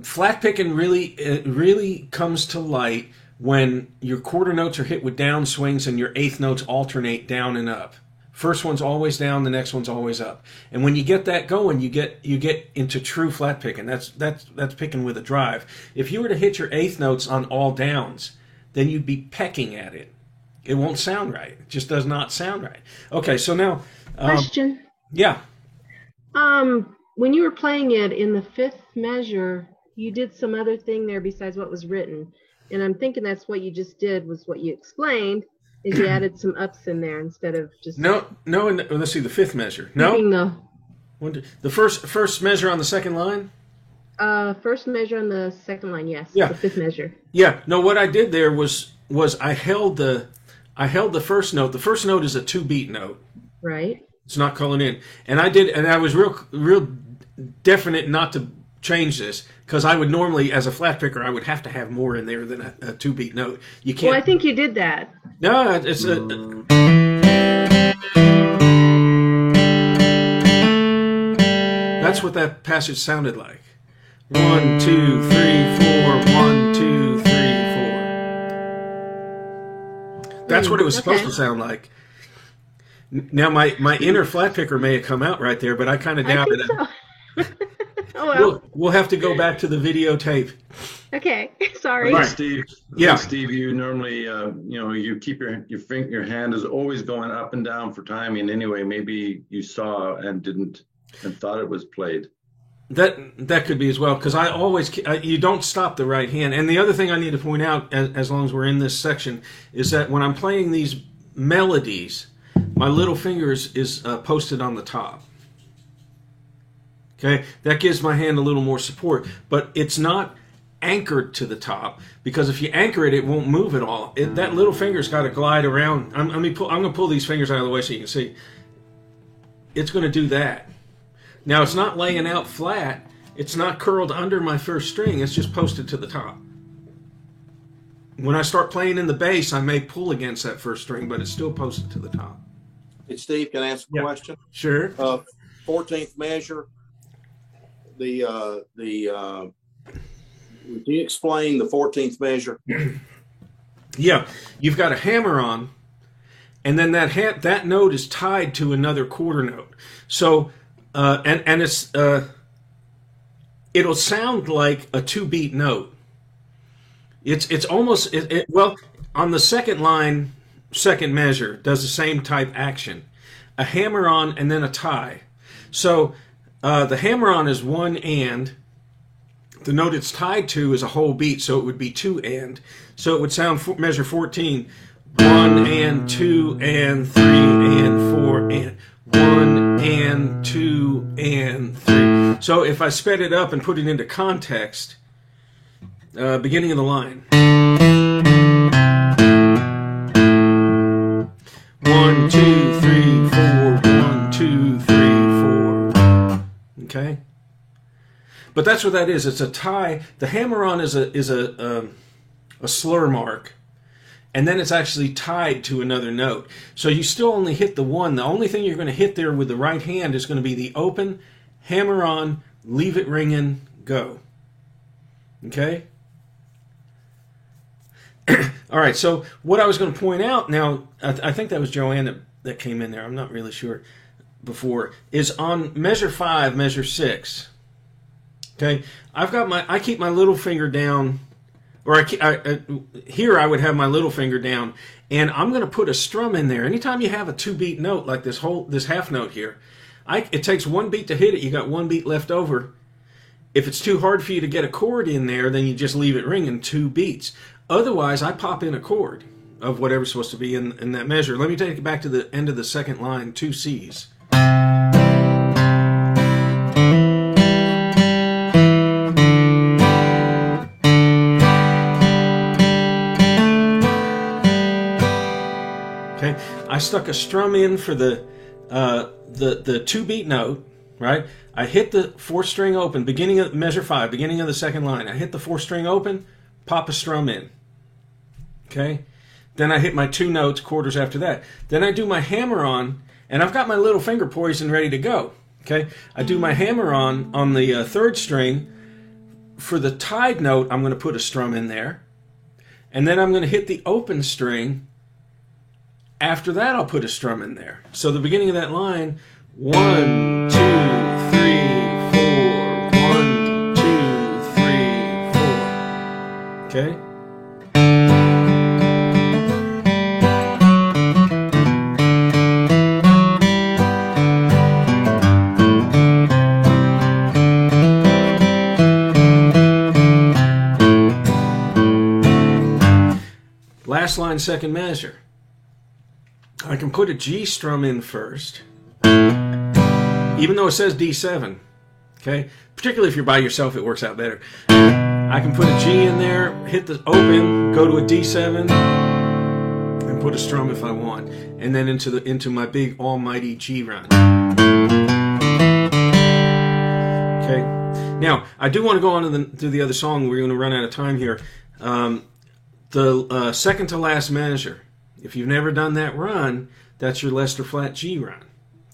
[SPEAKER 1] Flat picking really comes to light when your quarter notes are hit with down swings and your eighth notes alternate down and up. First one's always down, the next one's always up. And when you get that going, you get into true flat picking. That's picking with a drive. If you were to hit your eighth notes on all downs, then you'd be pecking at it. It won't sound right. It just does not sound right. Okay, so now
[SPEAKER 5] question.
[SPEAKER 1] Yeah.
[SPEAKER 5] When you were playing it in the fifth measure, you did some other thing there besides what was written. And I'm thinking that's what you just did, was what you explained. Is you added some ups in there instead of just
[SPEAKER 1] no. Let's see the fifth measure. No, the first measure on the second line.
[SPEAKER 5] First measure on the second line. Yes.
[SPEAKER 1] Yeah.
[SPEAKER 5] The fifth measure.
[SPEAKER 1] Yeah. No, what I did there was I held the first note. The first note is a 2-beat note.
[SPEAKER 5] Right.
[SPEAKER 1] It's not calling in, and I was real definite not to change this, because I would normally, as a flat picker, I would have to have more in there than a 2-beat note. You can't.
[SPEAKER 5] Well, I think you did that.
[SPEAKER 1] No, it's a. That's what that passage sounded like. 1, 2, 3, 4. 1, 2, 3, 4. That's what it was supposed to sound like. Now, my inner flat picker may have come out right there, but I kind of doubted it.
[SPEAKER 5] So. Oh, well.
[SPEAKER 1] We'll have to go back to the videotape.
[SPEAKER 5] Okay, sorry.
[SPEAKER 3] Right, Steve.
[SPEAKER 1] Yeah,
[SPEAKER 3] Steve. You normally, you keep your hand is always going up and down for timing. Anyway, maybe you saw and thought it was played.
[SPEAKER 1] That could be as well, because you don't stop the right hand. And the other thing I need to point out, as long as we're in this section, is that when I'm playing these melodies, my little finger is posted on the top. Okay, that gives my hand a little more support, but it's not anchored to the top, because if you anchor it, it won't move at all. That little finger's got to glide around. I'm going to pull these fingers out of the way so you can see. It's going to do that. Now, it's not laying out flat. It's not curled under my first string. It's just posted to the top. When I start playing in the bass, I may pull against that first string, but it's still posted to the top.
[SPEAKER 6] Hey, Steve, can I ask a question?
[SPEAKER 1] Sure.
[SPEAKER 6] 14th measure. Can you explain the 14th measure?
[SPEAKER 1] Yeah, you've got a hammer on, and then that note is tied to another quarter note. So, and it's it'll sound like a 2-beat note. It's almost well, on the second line, second measure does the same type action, a hammer on and then a tie. So. The hammer-on is 1 and. The note it's tied to is a whole beat, so it would be 2 and. So it would sound measure 14. 1 and 2 and 3 and 4 and. 1 and 2 and 3. So if I sped it up and put it into context, beginning of the line. 1, 2, 3, 4. 1, 2, 3, 4. Okay, but that's what that is. It's a tie. The hammer-on is a slur mark, and then it's actually tied to another note. So you still only hit the one. The only thing you're going to hit there with the right hand is going to be the open, hammer-on, leave it ringing, go. Okay? All right, so what I was going to point out now, I think that was Joanne that came in there, I'm not really sure, before, is on measure 5, measure 6. Okay? I keep my little finger down, or here I would have my little finger down, and I'm going to put a strum in there. Anytime you have a 2-beat note like this half note here, it takes 1 beat to hit it. You got 1 beat left over. If it's too hard for you to get a chord in there, then you just leave it ringing 2 beats. Otherwise, I pop in a chord of whatever's supposed to be in that measure. Let me take it back to the end of the second line, 2 C's. Okay, I stuck a strum in for the 2-beat note, right? I hit the 4th string open, beginning of measure 5, beginning of the second line. I hit the 4th string open, pop a strum in. Okay? Then I hit my 2 notes, quarters after that. Then I do my hammer on, and I've got my little finger poised and ready to go. Okay? I do my hammer on the 3rd string. For the tied note, I'm going to put a strum in there. And then I'm going to hit the open string. After that, I'll put a strum in there. So the beginning of that line, 1, 2, 3, 4, 1, 2, 3, 4. Okay? Last line, second measure. I can put a G strum in first, even though it says D7. Okay, particularly if you're by yourself, it works out better. I can put a G in there, hit the open, go to a D7, and put a strum if I want, and then into my big almighty G run. Okay, now I do want to go on to the other song. We're going to run out of time here. The second to last measure. If you've never done that run, that's your Lester flat G run.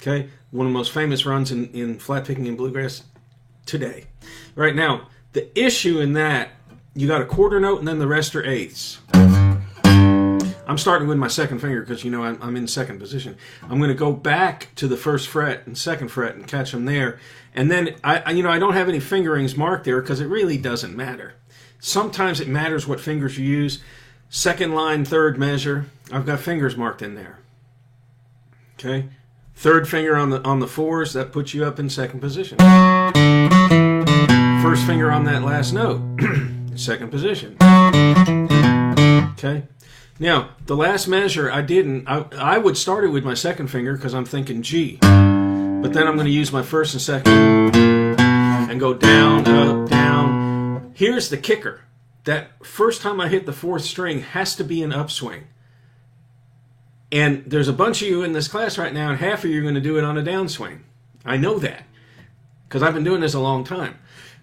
[SPEAKER 1] Okay, one of the most famous runs in flat picking and bluegrass today. Right now, the issue in that, you got a quarter note and then the rest are eighths. I'm starting with my second finger because you know I'm in second position. I'm going to go back to the 1st fret and 2nd fret and catch them there. And then I don't have any fingerings marked there because it really doesn't matter. Sometimes it matters what fingers you use. Second line, 3rd measure, I've got fingers marked in there. Okay, 3rd finger on the 4s, that puts you up in 2nd position. 1st finger on that last note, 2nd position. Okay, now the last measure I would start it with my 2nd finger because I'm thinking G, but then I'm going to use my 1st and 2nd and go down, up, down. Here's the kicker. That first time I hit the 4th string has to be an upswing. And there's a bunch of you in this class right now, and half of you are going to do it on a downswing. I know that because I've been doing this a long time.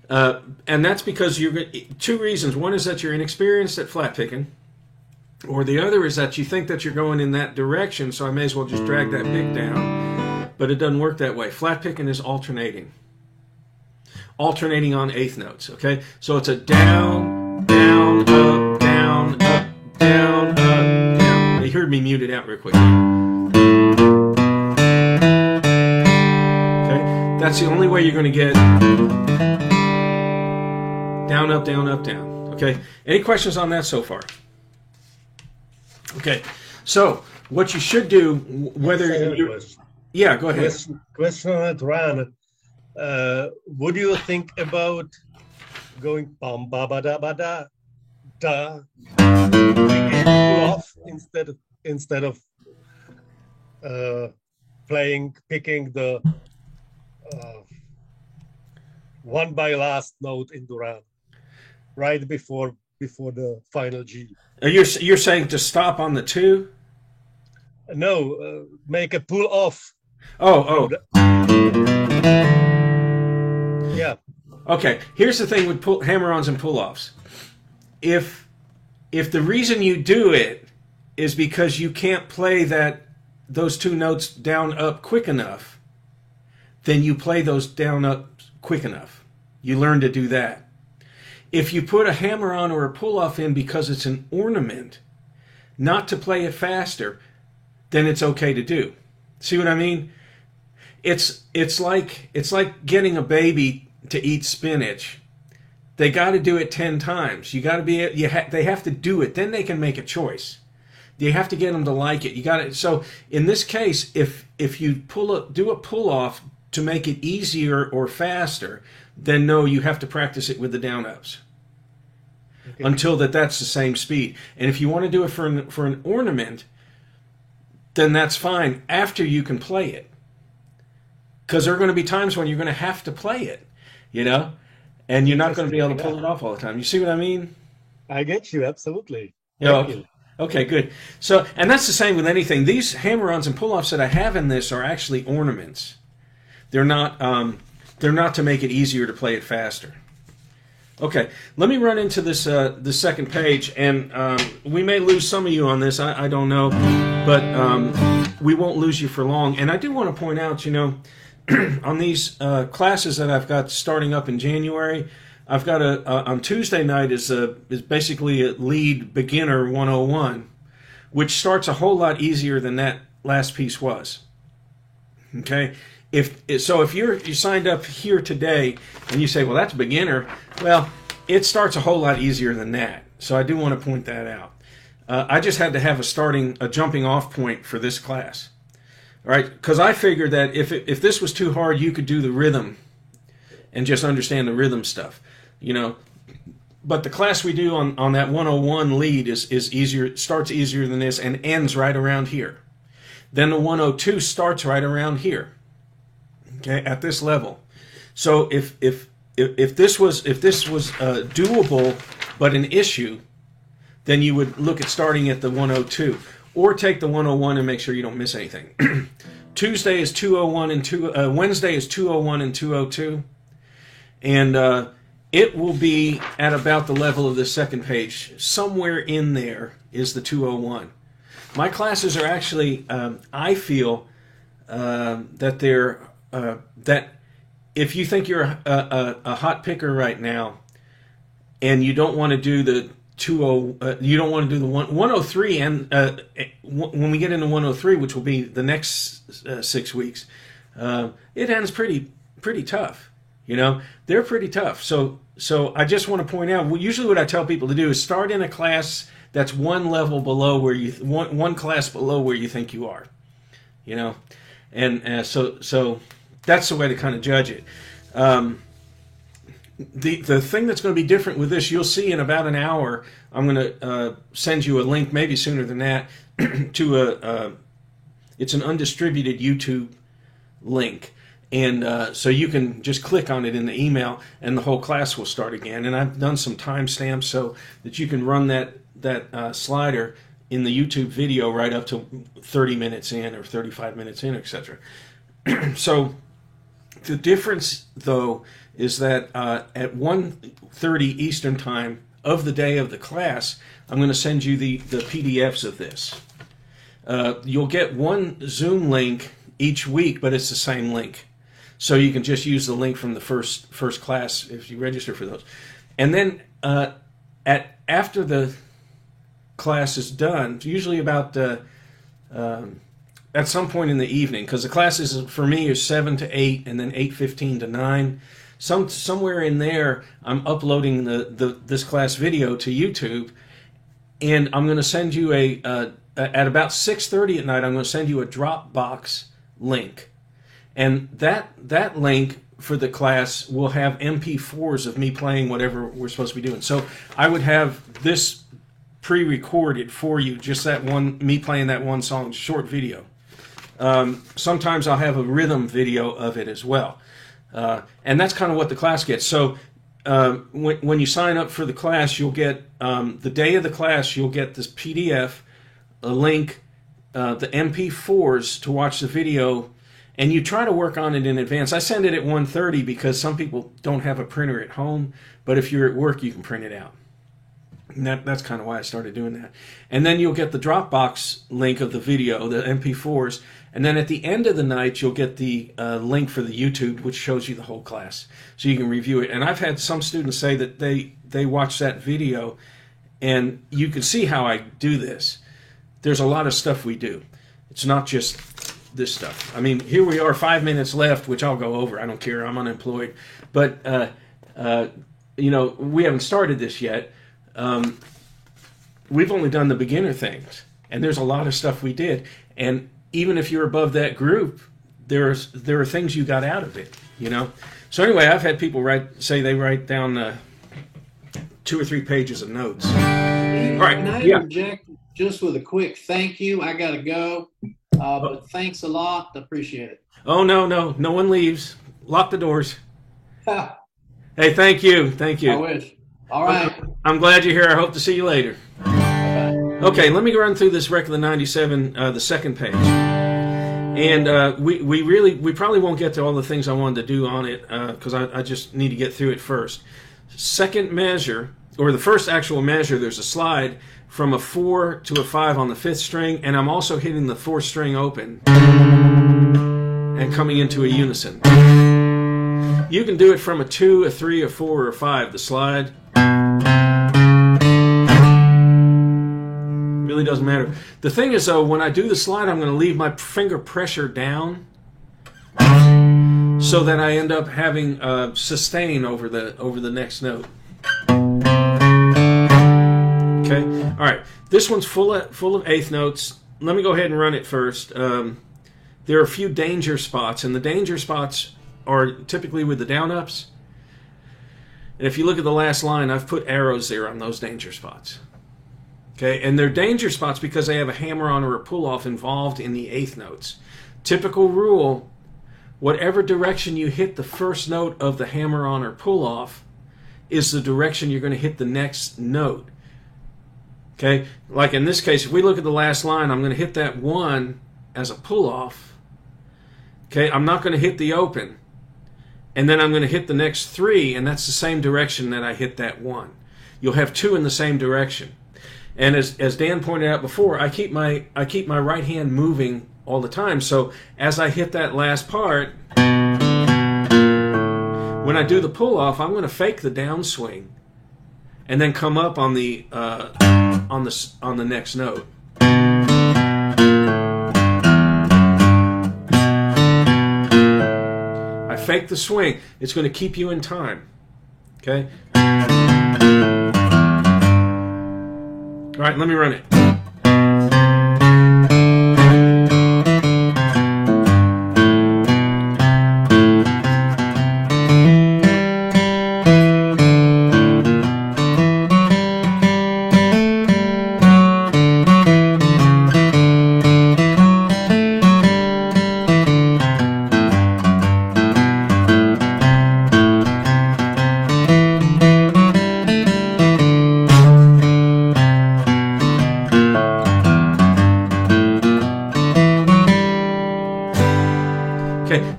[SPEAKER 1] And that's because 2 reasons. One is that you're inexperienced at flat picking, or the other is that you think that you're going in that direction, so I may as well just drag that pick down. But it doesn't work that way. Flat picking is alternating on 8th notes. Okay, so it's a down, down, up, down, up, down, up, down. You heard me mute it out real quick. Okay, that's the only way you're going to get down, up, down, up, down. Okay, any questions on that so far? Okay, so what you should do, whether you, yeah, go ahead.
[SPEAKER 7] Question on that run. Would you think about going bum ba ba da ba da da off instead of picking the one by last note in the run right before the final G?
[SPEAKER 1] You're saying to stop on the 2?
[SPEAKER 7] No, make a pull off.
[SPEAKER 1] Oh.
[SPEAKER 7] Yeah.
[SPEAKER 1] Okay. Here's the thing with hammer-ons and pull-offs. If the reason you do it is because you can't play those 2 notes down up quick enough, then you play those down up quick enough. You learn to do that. If you put a hammer-on or a pull-off in because it's an ornament, not to play it faster, then it's okay to do. See what I mean? It's like getting a baby to eat spinach. They got to do it 10 times. You got to be they have to do it. Then they can make a choice. You have to get them to like it. You got to. So in this case, if you do a pull-off to make it easier or faster, then no, you have to practice it with the down-ups. Okay. Until that's the same speed. And if you want to do it for an ornament, then that's fine after you can play it. Because there are going to be times when you're going to have to play it, you know, and you're not going to be able to pull it off all the time. You see what I mean?
[SPEAKER 7] I get you, absolutely.
[SPEAKER 1] Thank you. Okay, good. So, and that's the same with anything. These hammer-ons and pull-offs that I have in this are actually ornaments. They're not to make it easier to play it faster. Okay, let me run into this the second page, and we may lose some of you on this. I don't know, but we won't lose you for long. And I do want to point out, you know, on these classes that I've got starting up in January, I've got on Tuesday night is basically a lead beginner 101, which starts a whole lot easier than that last piece was. Okay. If you signed up here today and you say, well, that's beginner, well, it starts a whole lot easier than that. So I do want to point that out. I just had to have a jumping off point for this class, all right? Because I figured that if this was too hard, you could do the rhythm and just understand the rhythm stuff, you know. But the class we do on that 101 lead is easier, starts easier than this and ends right around here. Then the 102 starts right around here. Okay, at this level. So if this was doable but an issue, then you would look at starting at the 102, or take the 101 and make sure you don't miss anything. Tuesday is 201 and Wednesday is 201 and 202, and it will be at about the level of the second page. Somewhere in there is the 201. My classes are actually, I feel that they're that if you think you're a hot picker right now, and you don't want to do the 20, you don't want to do the 103, and when we get into 103, which will be the next 6 weeks, it ends pretty tough. You know, they're pretty tough. So I just want to point out. Usually, what I tell people to do is start in a class that's one level below where one class below where you think you are. You know, and so. That's the way to kind of judge it. The thing that's going to be different with this, you'll see in about an hour, I'm going to send you a link, maybe sooner than that, to it's an undistributed YouTube link. And so you can just click on it in the email and the whole class will start again. And I've done some timestamps so that you can run that slider in the YouTube video right up to 30 minutes in or 35 minutes in, etc. So the difference, though, is that at 1:30 Eastern Time of the day of the class, I'm going to send you the PDFs of this. You'll get one Zoom link each week, but it's the same link. So you can just use the link from the first class if you register for those. And then after the class is done, usually about at some point in the evening, because the classes for me is 7 to 8 and then 8:15 to 9. Somewhere in there, I'm uploading this class video to YouTube, and I'm going to send you at about 6:30 at night, I'm going to send you a Dropbox link. And that link for the class will have MP4s of me playing whatever we're supposed to be doing. So I would have this pre-recorded for you, just me playing that one song, short video. Sometimes I'll have a rhythm video of it as well. And that's kind of what the class gets. So when you sign up for the class, you'll get the day of the class, you'll get this PDF, a link, the MP4s to watch the video, and you try to work on it in advance. I send it at 1:30 because some people don't have a printer at home, but if you're at work, you can print it out. And that's kind of why I started doing that. And then you'll get the Dropbox link of the video, the MP4s, and then at the end of the night, you'll get the link for the YouTube, which shows you the whole class, so you can review it. And I've had some students say that they watch that video, and you can see how I do this. There's a lot of stuff we do. It's not just this stuff. I mean, here we are, 5 minutes left, which I'll go over. I don't care. I'm unemployed. But, you know, we haven't started this yet. We've only done the beginner things, and there's a lot of stuff we did. And even if you're above that group, there are things you got out of it, you know. So anyway, I've had people say they write down 2 or 3 pages of notes. All right,
[SPEAKER 8] Can I
[SPEAKER 1] yeah.
[SPEAKER 8] interject just with a quick thank you? I got to go, but thanks a lot. Appreciate it.
[SPEAKER 1] Oh, no one leaves. Lock the doors. Hey, thank you.
[SPEAKER 8] I wish. All right.
[SPEAKER 1] I'm glad you're here. I hope to see you later.
[SPEAKER 8] Bye-bye.
[SPEAKER 1] Okay, let me run through this Wreck of the 97, the second page. And we probably won't get to all the things I wanted to do on it because I just need to get through it first. Second measure, or the first actual measure, there's a slide from a 4 to a 5 on the 5th string, and I'm also hitting the 4th string open and coming into a unison. You can do it from a 2, a 3, a 4, or a 5, the slide. Really doesn't matter. The thing is, though, when I do the slide, I'm going to leave my finger pressure down so that I end up having sustain over the next note. Okay. All right. This one's full of eighth notes. Let me go ahead and run it first. There are a few danger spots, and the danger spots are typically with the down ups. And if you look at the last line, I've put arrows there on those danger spots. Okay, and they're danger spots because they have a hammer-on or a pull-off involved in the eighth notes. Typical rule, whatever direction you hit the first note of the hammer-on or pull-off is the direction you're going to hit the next note. Okay, like in this case, if we look at the last line, I'm going to hit that 1 as a pull-off. Okay, I'm not going to hit the open. And then I'm going to hit the next 3, and that's the same direction that I hit that 1. You'll have 2 in the same direction. And as Dan pointed out before, I keep my right hand moving all the time. So as I hit that last part, when I do the pull off, I'm going to fake the downswing, and then come up on the next note. I fake the swing. It's going to keep you in time. Okay. All right, let me run it.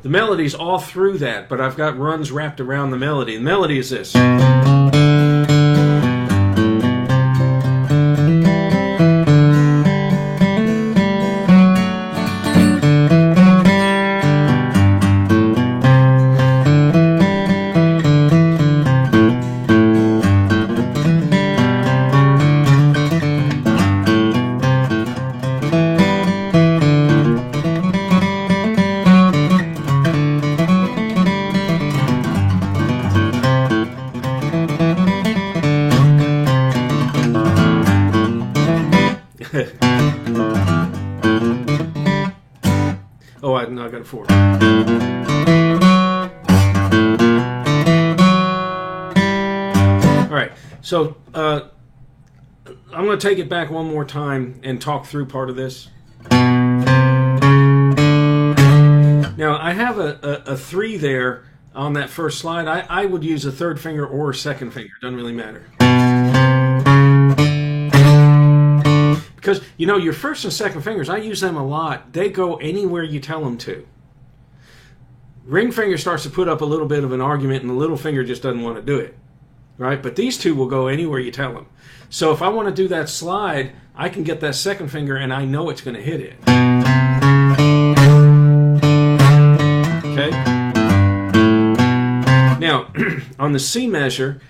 [SPEAKER 1] The melody's all through that, but I've got runs wrapped around the melody. The melody is this. Oh, I got a 4. All right, so I'm going to take it back one more time and talk through part of this. Now, I have a 3 there on that first slide. I would use a third finger or a second finger. Doesn't really matter. Because, you know, your first and second fingers, I use them a lot. They go anywhere you tell them to. Ring finger starts to put up a little bit of an argument, and the little finger just doesn't want to do it. Right? But these two will go anywhere you tell them. So if I want to do that slide, I can get that second finger, and I know it's going to hit it. Okay? Now, on the C measure,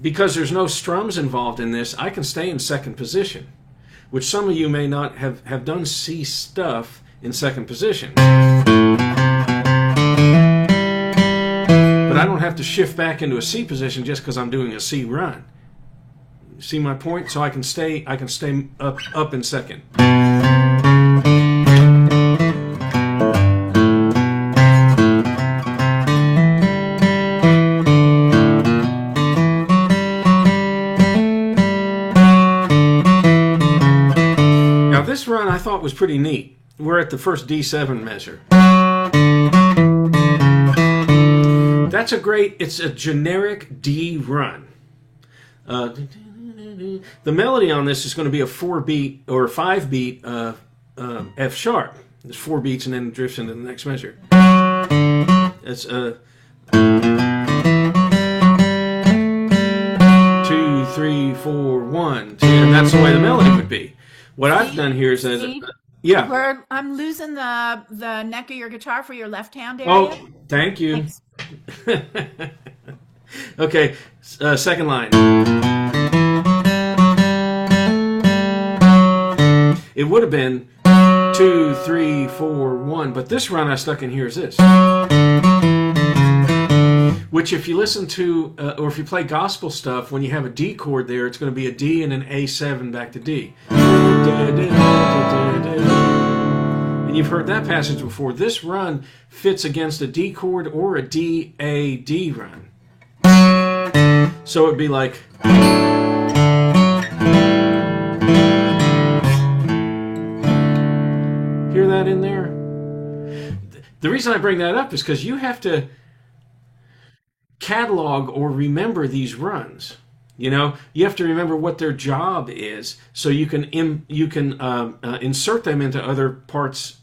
[SPEAKER 1] because there's no strums involved in this, I can stay in second position, which some of you may not have done C stuff in second position. But I don't have to shift back into a C position just because I'm doing a C run. See my point? So I can stay up in second. This run I thought was pretty neat. We're at the first D7 measure. That's it's a generic D run. The melody on this is going to be a 4-beat or 5-beat F sharp. There's 4 beats and then it drifts into the next measure. It's 2, 3, 4, 1, 2, and that's the way the melody would be. What I've done here is, yeah.
[SPEAKER 9] I'm losing the neck of your guitar for your left hand area.
[SPEAKER 1] Oh, thank you. Okay, second line. It would have been 2, 3, 4, 1, but this run I stuck in here is this. Which if you listen to, or if you play gospel stuff, when you have a D chord there, it's going to be a D and an A7 back to D. And you've heard that passage before. This run fits against a D chord or a D, A, D run. So it'd be like... Hear that in there? The reason I bring that up is because you have to catalog or remember these runs. You know, you have to remember what their job is, so you can insert them into other parts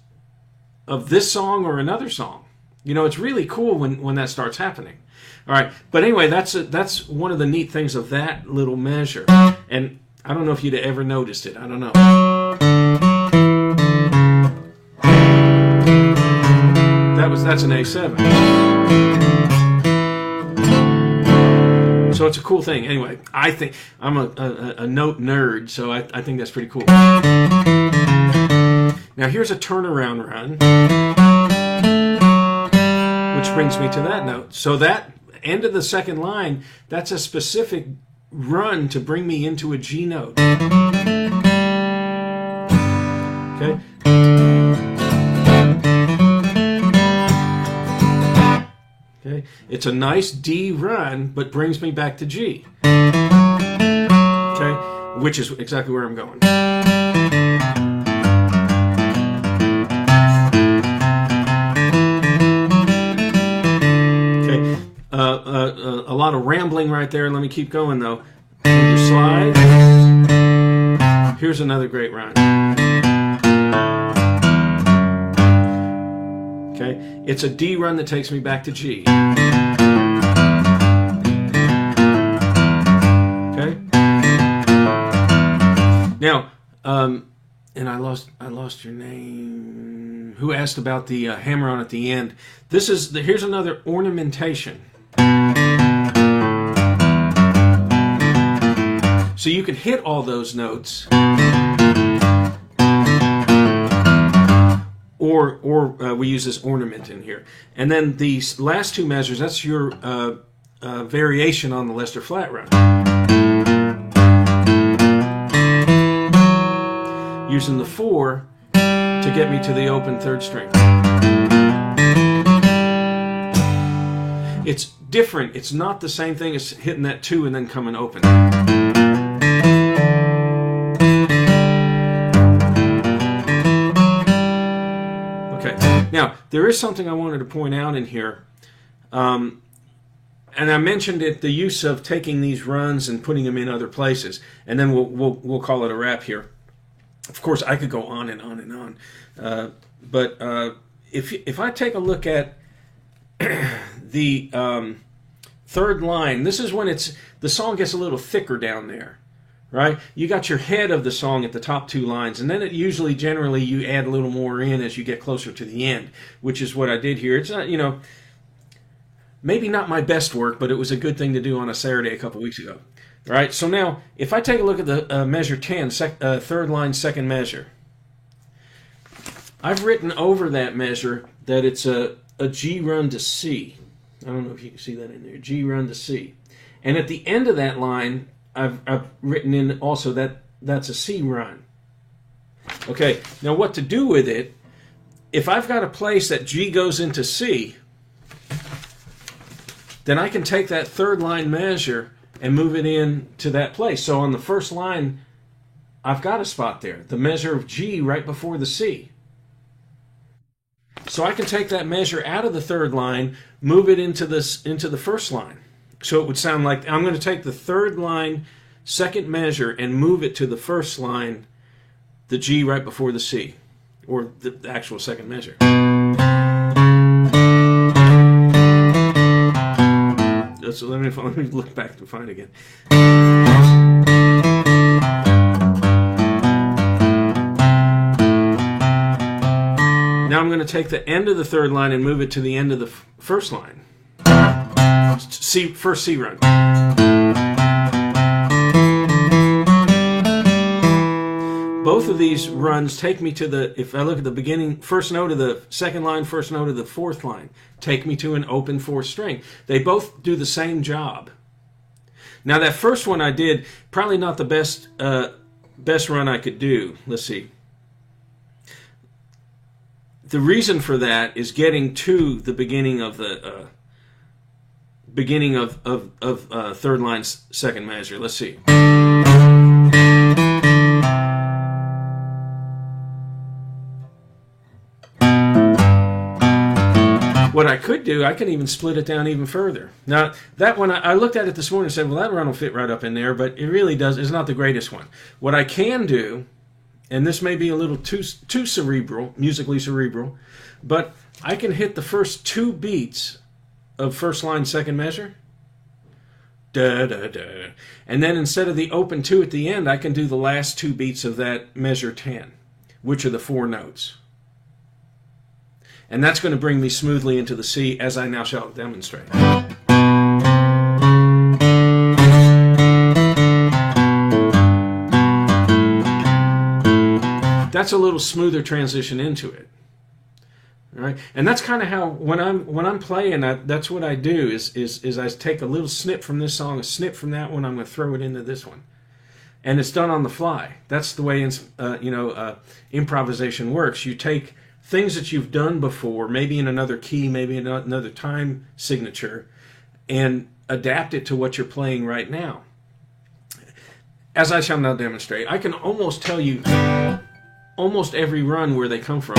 [SPEAKER 1] of this song or another song. You know, it's really cool when that starts happening. All right, but anyway, that's one of the neat things of that little measure. And I don't know if you'd ever noticed it. I don't know. That's an A7. So it's a cool thing. Anyway, I think I'm a note nerd, so I think that's pretty cool. Now here's a turnaround run, which brings me to that note. So that end of the second line, that's a specific run to bring me into a G note. Okay. Okay, it's a nice D run, but brings me back to G. Okay, which is exactly where I'm going. Okay, a lot of rambling right there. Let me keep going though. Your slide. Here's another great run. Okay, it's a D run that takes me back to G. Okay. Now, and I lost your name. Who asked about the hammer on at the end? Here's another ornamentation. So you can hit all those notes. Or we use this ornament in here. And then these last two measures, that's your variation on the Lester flat run. Using the 4 to get me to the open third string. It's different. It's not the same thing as hitting that 2 and then coming open. Now, there is something I wanted to point out in here, and I mentioned it, the use of taking these runs and putting them in other places, and then we'll call it a wrap here. Of course, I could go on and on and on, but if I take a look at the third line, this is when the song gets a little thicker down there. Right? You got your head of the song at the top 2 lines, and then generally you add a little more in as you get closer to the end, which is what I did here. It's not, maybe not my best work, but it was a good thing to do on a Saturday a couple weeks ago. All right, so now if I take a look at the measure 10, third line, second measure, I've written over that measure that it's a G run to C. I don't know if you can see that in there, G run to C. And at the end of that line, I've written in also that that's a C run. Okay, now what to do with it, if I've got a place that G goes into C, then I can take that third line measure and move it in to that place. So on the first line, I've got a spot there, the measure of G right before the C. So I can take that measure out of the third line, move it into the first line. So it would sound like I'm going to take the third line, second measure, and move it to the first line, the G right before the C, or the actual second measure. So let me look back to find it again. Now I'm going to take the end of the third line and move it to the end of the first line. First C run. Both of these runs take me to the, if I look at the beginning, first note of the second line, first note of the fourth line, take me to an open fourth string. They both do the same job. Now that first one I did, probably not the best run I could do. Let's see. The reason for that is getting to the beginning of the third line, second measure. Let's see. What I could do, I can even split it down even further. Now, that one, I looked at it this morning and said, well, that run will fit right up in there, but it really does. It's not the greatest one. What I can do, and this may be a little too cerebral, musically cerebral, but I can hit the first two beats of first line, second measure. Da, da, da. And then instead of the open 2 at the end, I can do the last two beats of that measure 10, which are the 4 notes. And that's going to bring me smoothly into the C, as I now shall demonstrate. That's a little smoother transition into it. All right? And that's kind of how, when I'm playing, that's what I do, is I take a little snip from this song, a snip from that one, I'm going to throw it into this one. And it's done on the fly. That's the way improvisation works. You take things that you've done before, maybe in another key, maybe in another time signature, and adapt it to what you're playing right now. As I shall now demonstrate, I can almost tell you almost every run where they come from.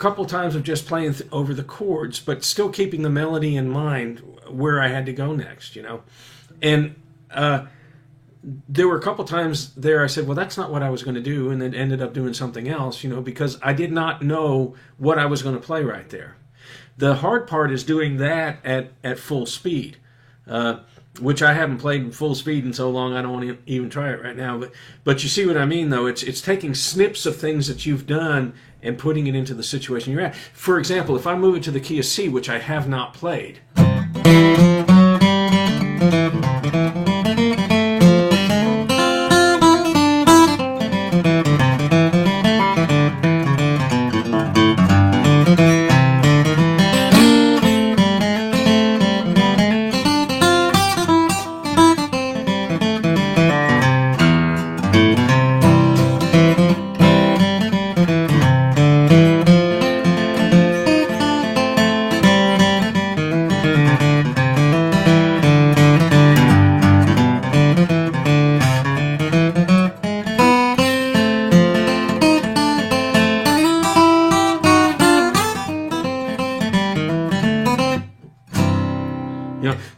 [SPEAKER 1] Couple times of just playing over the chords, but still keeping the melody in mind where I had to go next, And there were a couple times there I said, well, that's not what I was going to do, and then ended up doing something else, because I did not know what I was going to play right there. The hard part is doing that at full speed, which I haven't played in full speed in so long I don't want to even try it right now. But you see what I mean, though. It's taking snips of things that you've done and putting it into the situation you're at. For example, if I move it to the key of C, which I have not played.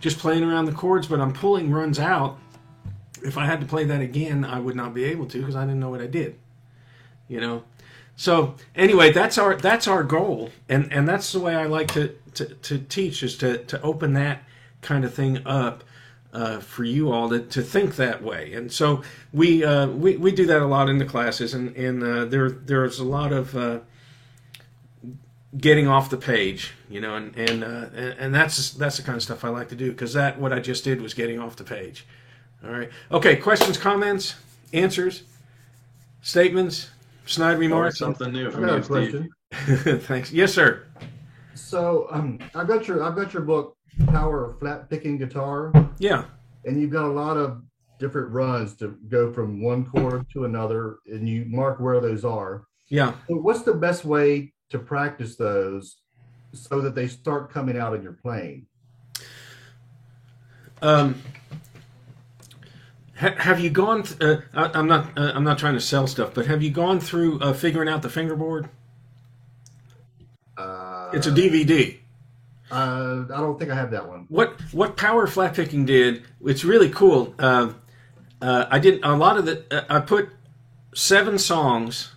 [SPEAKER 1] just playing around the chords, but I'm pulling runs out. If I had to play that again, I would not be able to because I didn't know what I did. You know. So anyway, that's our goal, and that's the way I like to teach, is to open that kind of thing up for you all to think that way. And so we do that a lot in the classes, and there's a lot of getting off the page, you know, and that's the kind of stuff I like to do, because what I just did was getting off the page. All right. Okay. Questions, comments, answers, statements, snide remarks.
[SPEAKER 3] Something new
[SPEAKER 4] I
[SPEAKER 3] from
[SPEAKER 4] got
[SPEAKER 3] you,
[SPEAKER 4] a
[SPEAKER 3] Steve.
[SPEAKER 4] question.
[SPEAKER 1] Thanks. Yes, sir.
[SPEAKER 4] So I've got your book, Power of Flat Picking Guitar,
[SPEAKER 1] Yeah.
[SPEAKER 4] and you've got a lot of different runs to go from one chord to another, and you mark where those are.
[SPEAKER 1] Yeah.
[SPEAKER 4] So what's the best way to practice those so that they start coming out in your playing?
[SPEAKER 1] Have you gone? I'm not trying to sell stuff, but have you gone through figuring out the fingerboard? It's a DVD.
[SPEAKER 4] I don't think I have that one.
[SPEAKER 1] What Power Flat Picking did? It's really cool. I did a lot of the. I put 7 songs,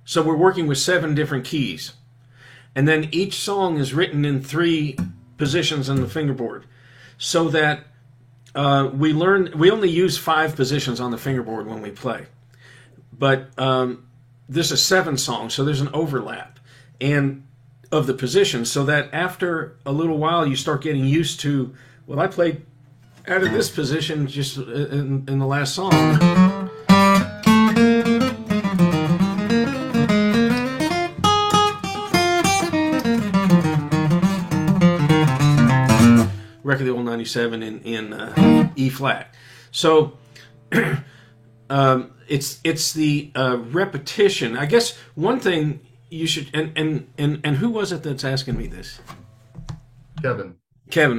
[SPEAKER 1] so we're working with 7 different keys, and then each song is written in 3 positions on the fingerboard, so that we only use 5 positions on the fingerboard when we play, but this is 7 songs, so there's an overlap and of the positions, so that after a little while you start getting used to, well, I played out of this position just in the last song. Record the Old 97 in E flat. So it's the repetition. I guess one thing you should, and who was it that's asking me this? Kevin.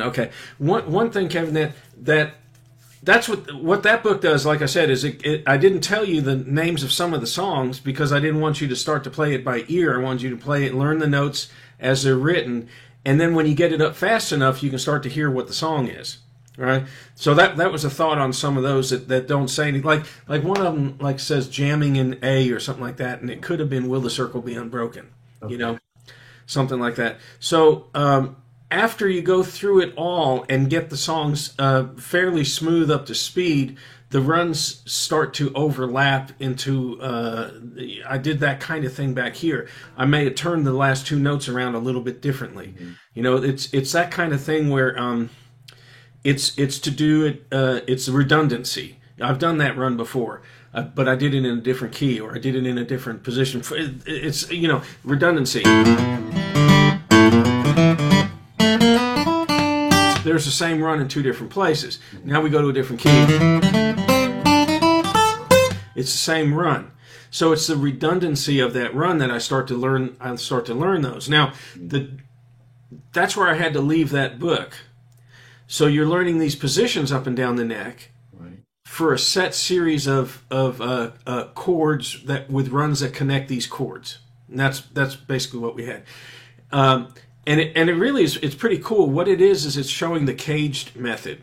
[SPEAKER 1] Okay. One thing, Kevin, that's what that book does. Like I said, is I didn't tell you the names of some of the songs because I didn't want you to start to play it by ear. I wanted you to play it, learn the notes as they're written. And then when you get it up fast enough, you can start to hear what the song is, right? So that was a thought on some of those that don't say anything. Like one of them says jamming in A or something like that, and it could have been Will the Circle Be Unbroken, okay. You know, something like that. So after you go through it all and get the songs fairly smooth up to speed, the runs start to overlap into, I did that kind of thing back here. I may have turned the last 2 notes around a little bit differently. Mm-hmm. You know, it's that kind of thing where it's to do it, it's redundancy. I've done that run before, but I did it in a different key, or I did it in a different position. It's, you know, redundancy. There's the same run in 2 different places. Now we go to a different key. It's the same run. So it's the redundancy of that run that I start to learn those. Now, that's where I had to leave that book. So you're learning these positions up and down the neck, right, for a set series of chords with runs that connect these chords. And that's basically what we had. And it really is, it's pretty cool. What it is it's showing the caged method.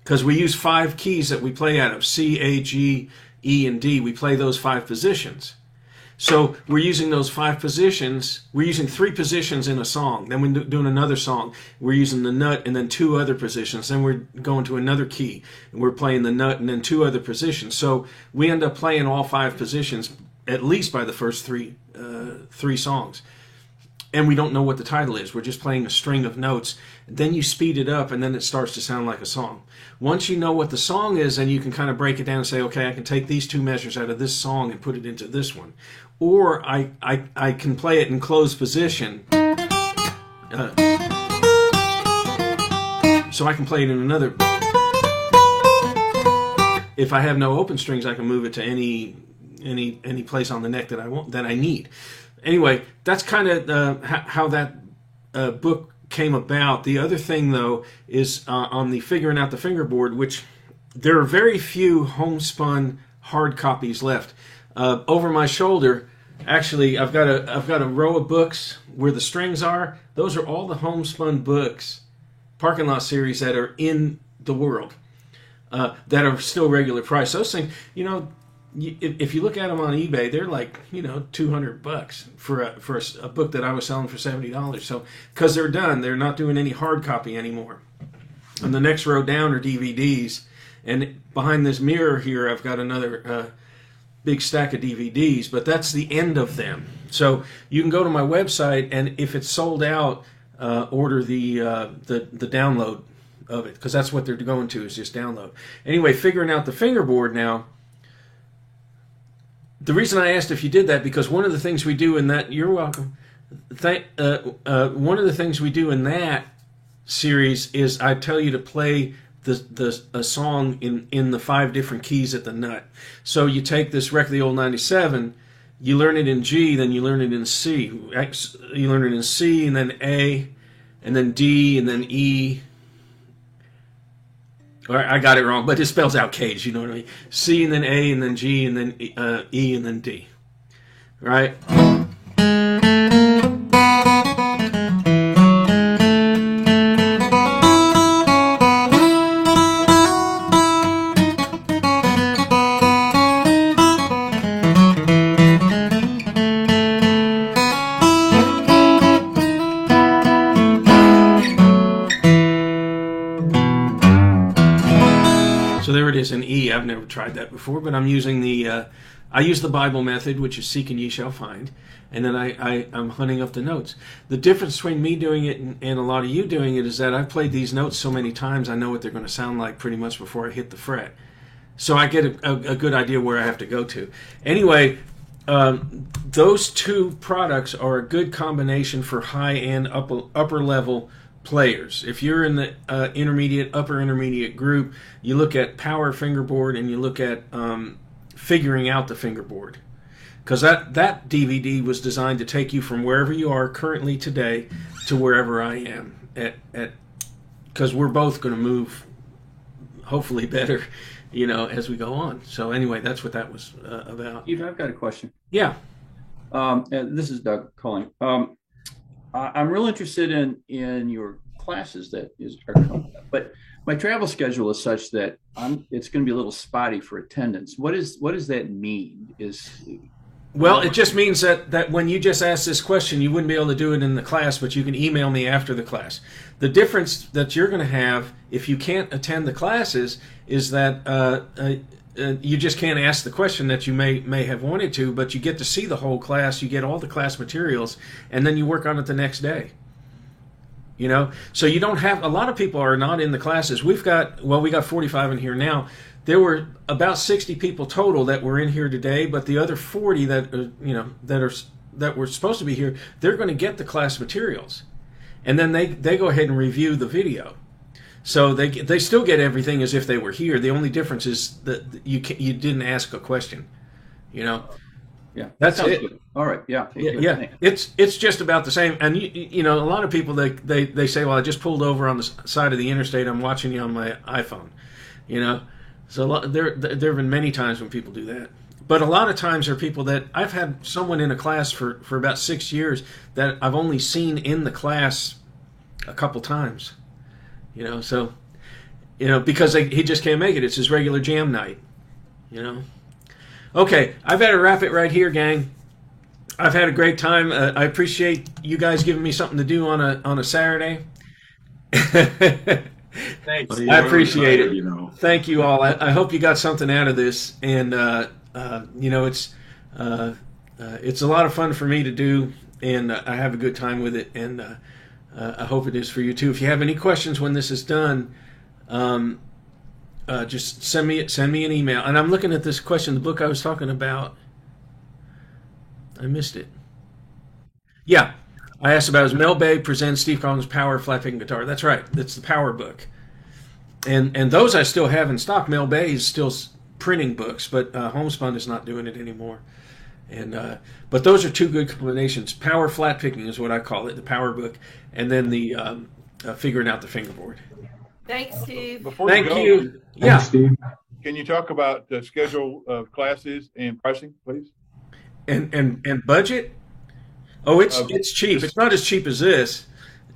[SPEAKER 1] Because we use 5 keys that we play out of, C, A, G, E, and D. We play those 5 positions. So we're using those 5 positions. We're using 3 positions in a song. Then we're doing another song. We're using the nut and then 2 other positions. Then we're going to another key. And we're playing the nut and then 2 other positions. So we end up playing all 5 positions, at least by the first 3 songs. And we don't know what the title is. We're just playing a string of notes. Then you speed it up, and then it starts to sound like a song. Once you know what the song is, then you can kind of break it down and say, okay, I can take these 2 measures out of this song and put it into this one. Or I can play it in closed position. So I can play it in another. If I have no open strings, I can move it to any place on the neck that I need. Anyway, that's kind of how that book came about. The other thing, though, is on the Figuring Out the Fingerboard, which there are very few homespun hard copies left. Over my shoulder, actually, I've got a row of books where the strings are. Those are all the homespun books parking lot series that are in the world that are still regular price. Those things, if you look at them on eBay, they're like, $200 for a book that I was selling for $70. So, because they're done, they're not doing any hard copy anymore. And the next row down are DVDs. And behind this mirror here, I've got another big stack of DVDs, but that's the end of them. So you can go to my website, and if it's sold out, order the download of it, because that's what they're going to, is just download. Anyway, figuring out the fingerboard now. The reason I asked if you did that, because one of the things we do in that, you're welcome. One of the things we do in that series is I tell you to play a song in the 5 different keys at the nut. So you take this record, the old 97, you learn it in G, then you learn it in C. You learn it in C, and then A, and then D, and then E. Or I got it wrong, but it spells out K's, you know what I mean? C, and then A, and then G, and then E, and then D. Right? So there it is in E. I've never tried that before, but I'm using I use the Bible method, which is seek and ye shall find, and then I'm hunting up the notes. The difference between me doing it and a lot of you doing it is that I've played these notes so many times, I know what they're going to sound like pretty much before I hit the fret. So I get a good idea where I have to go to. Anyway, those two products are a good combination for high-end, upper level players. If you're in the upper intermediate group, you look at Power Fingerboard and you look at Figuring Out the Fingerboard, because that DVD was designed to take you from wherever you are currently today to wherever I am because we're both going to move hopefully better as we go on. So anyway, that's what that was about.
[SPEAKER 10] Steve, I've got a question.
[SPEAKER 1] Yeah.
[SPEAKER 10] This is Doug calling. I'm real interested in your classes are coming up, but my travel schedule is such that it's going to be a little spotty for attendance. What does that mean?
[SPEAKER 1] Well, it just means that when you just asked this question, you wouldn't be able to do it in the class, but you can email me after the class. The difference that you're going to have if you can't attend the classes is that you just can't ask the question that you may have wanted to, but you get to see the whole class, you get all the class materials, and then you work on it the next day. So you don't have, a lot of people are not in the classes. We got 45 in here now. There were about 60 people total that were in here today, but the other 40 that were supposed to be here, they're going to get the class materials, and then they go ahead and review the video. So they still get everything as if they were here. The only difference is that you didn't ask a question.
[SPEAKER 10] Yeah,
[SPEAKER 1] that's it.
[SPEAKER 10] Good. All right. Yeah.
[SPEAKER 1] Yeah. It's just about the same. And a lot of people they say, well, I just pulled over on the side of the interstate. I'm watching you on my iPhone. So there have been many times when people do that. But a lot of times there are people that I've had someone in a class for about 6 years that I've only seen in the class a couple times. So because he just can't make it. It's his regular jam night. Okay, I've had to wrap it right here, gang. I've had a great time. I appreciate you guys giving me something to do on a Saturday. Thanks. I appreciate it. Thank you all. I hope you got something out of this, and it's a lot of fun for me to do, and I have a good time with it, and I hope it is for you too. If you have any questions when this is done, just send me an email. And I'm looking at this question, the book I was talking about. I missed it. Yeah, I asked about it. Mel Bay presents Steve Collins' Power flat picking guitar. That's right. That's the Power book. And those I still have in stock. Mel Bay is still printing books, but Homespun is not doing it anymore. And but those are two good combinations. Power flat picking is what I call it, the Power book, and then the Figuring Out the Fingerboard.
[SPEAKER 9] Thanks, Steve.
[SPEAKER 1] Thank you. Yeah.
[SPEAKER 11] Thanks, Steve. Can you talk about the schedule of classes and pricing, please?
[SPEAKER 1] And budget? Oh, it's cheap. It's not as cheap as this.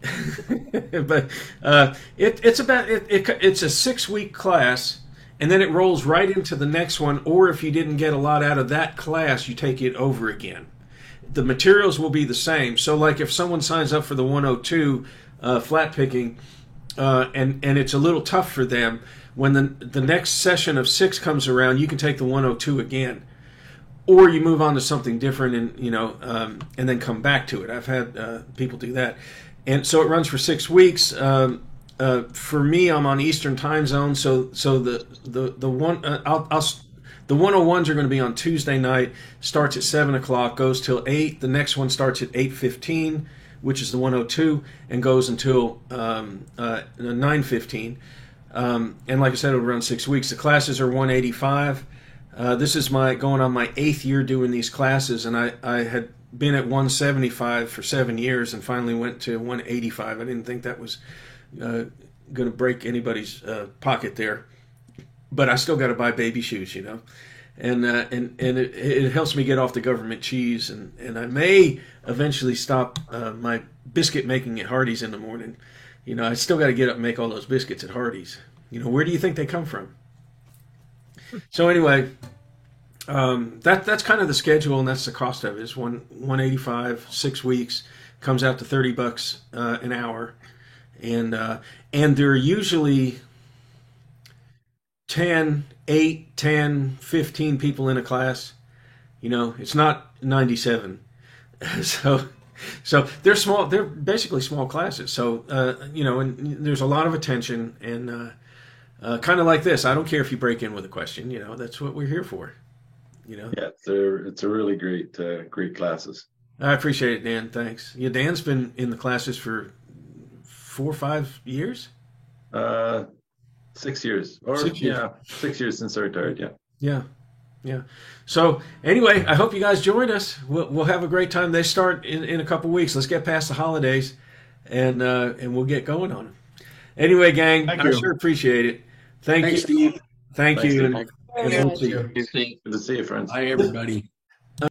[SPEAKER 1] But it's a 6-week class, and then it rolls right into the next one. Or if you didn't get a lot out of that class, you take it over again. The materials will be the same. So, like if someone signs up for the 102 flat picking, and it's a little tough for them, when the next session of 6 comes around, you can take the 102 again, or you move on to something different, and and then come back to it. I've had people do that, and so it runs for 6 weeks. For me, I'm on Eastern time zone, so the 101s are going to be on Tuesday night. Starts at 7 o'clock, goes till 8. The next one starts at 8:15, which is the 102, and goes until 9:15. And like I said, it'll run 6 weeks. The classes are 185. This is going on my 8th year doing these classes, and I had been at 175 for 7 years, and finally went to 185. I didn't think that was going to break anybody's pocket there, but I still got to buy baby shoes, and it helps me get off the government cheese, and I may eventually stop my biscuit making at Hardee's in the morning. I still got to get up and make all those biscuits at Hardee's. Where do you think they come from? So anyway, that's kind of the schedule, and that's the cost of it. It's 185, 6 weeks, comes out to $30 an hour, and they're usually 8, 10, 15 people in a class. It's not 97. So they're small. They're basically small classes. So and there's a lot of attention, and kind of like this. I don't care if you break in with a question. That's what we're here for.
[SPEAKER 3] Yeah, it's a really great classes.
[SPEAKER 1] I appreciate it, Dan. Thanks. Yeah, Dan's been in the classes for 4 or 5 years.
[SPEAKER 3] 6 years, or
[SPEAKER 1] 6 years.
[SPEAKER 3] Yeah, 6 years since I retired. Yeah.
[SPEAKER 1] Yeah. So anyway, I hope you guys join us. We'll have a great time. They start in a couple weeks. Let's get past the holidays, and we'll get going on them. Anyway, gang, I sure appreciate it. Thanks,
[SPEAKER 6] Steve.
[SPEAKER 1] Thank you.
[SPEAKER 3] Steve.
[SPEAKER 1] And we'll see you.
[SPEAKER 3] Good to see you, friends.
[SPEAKER 6] Hi, everybody.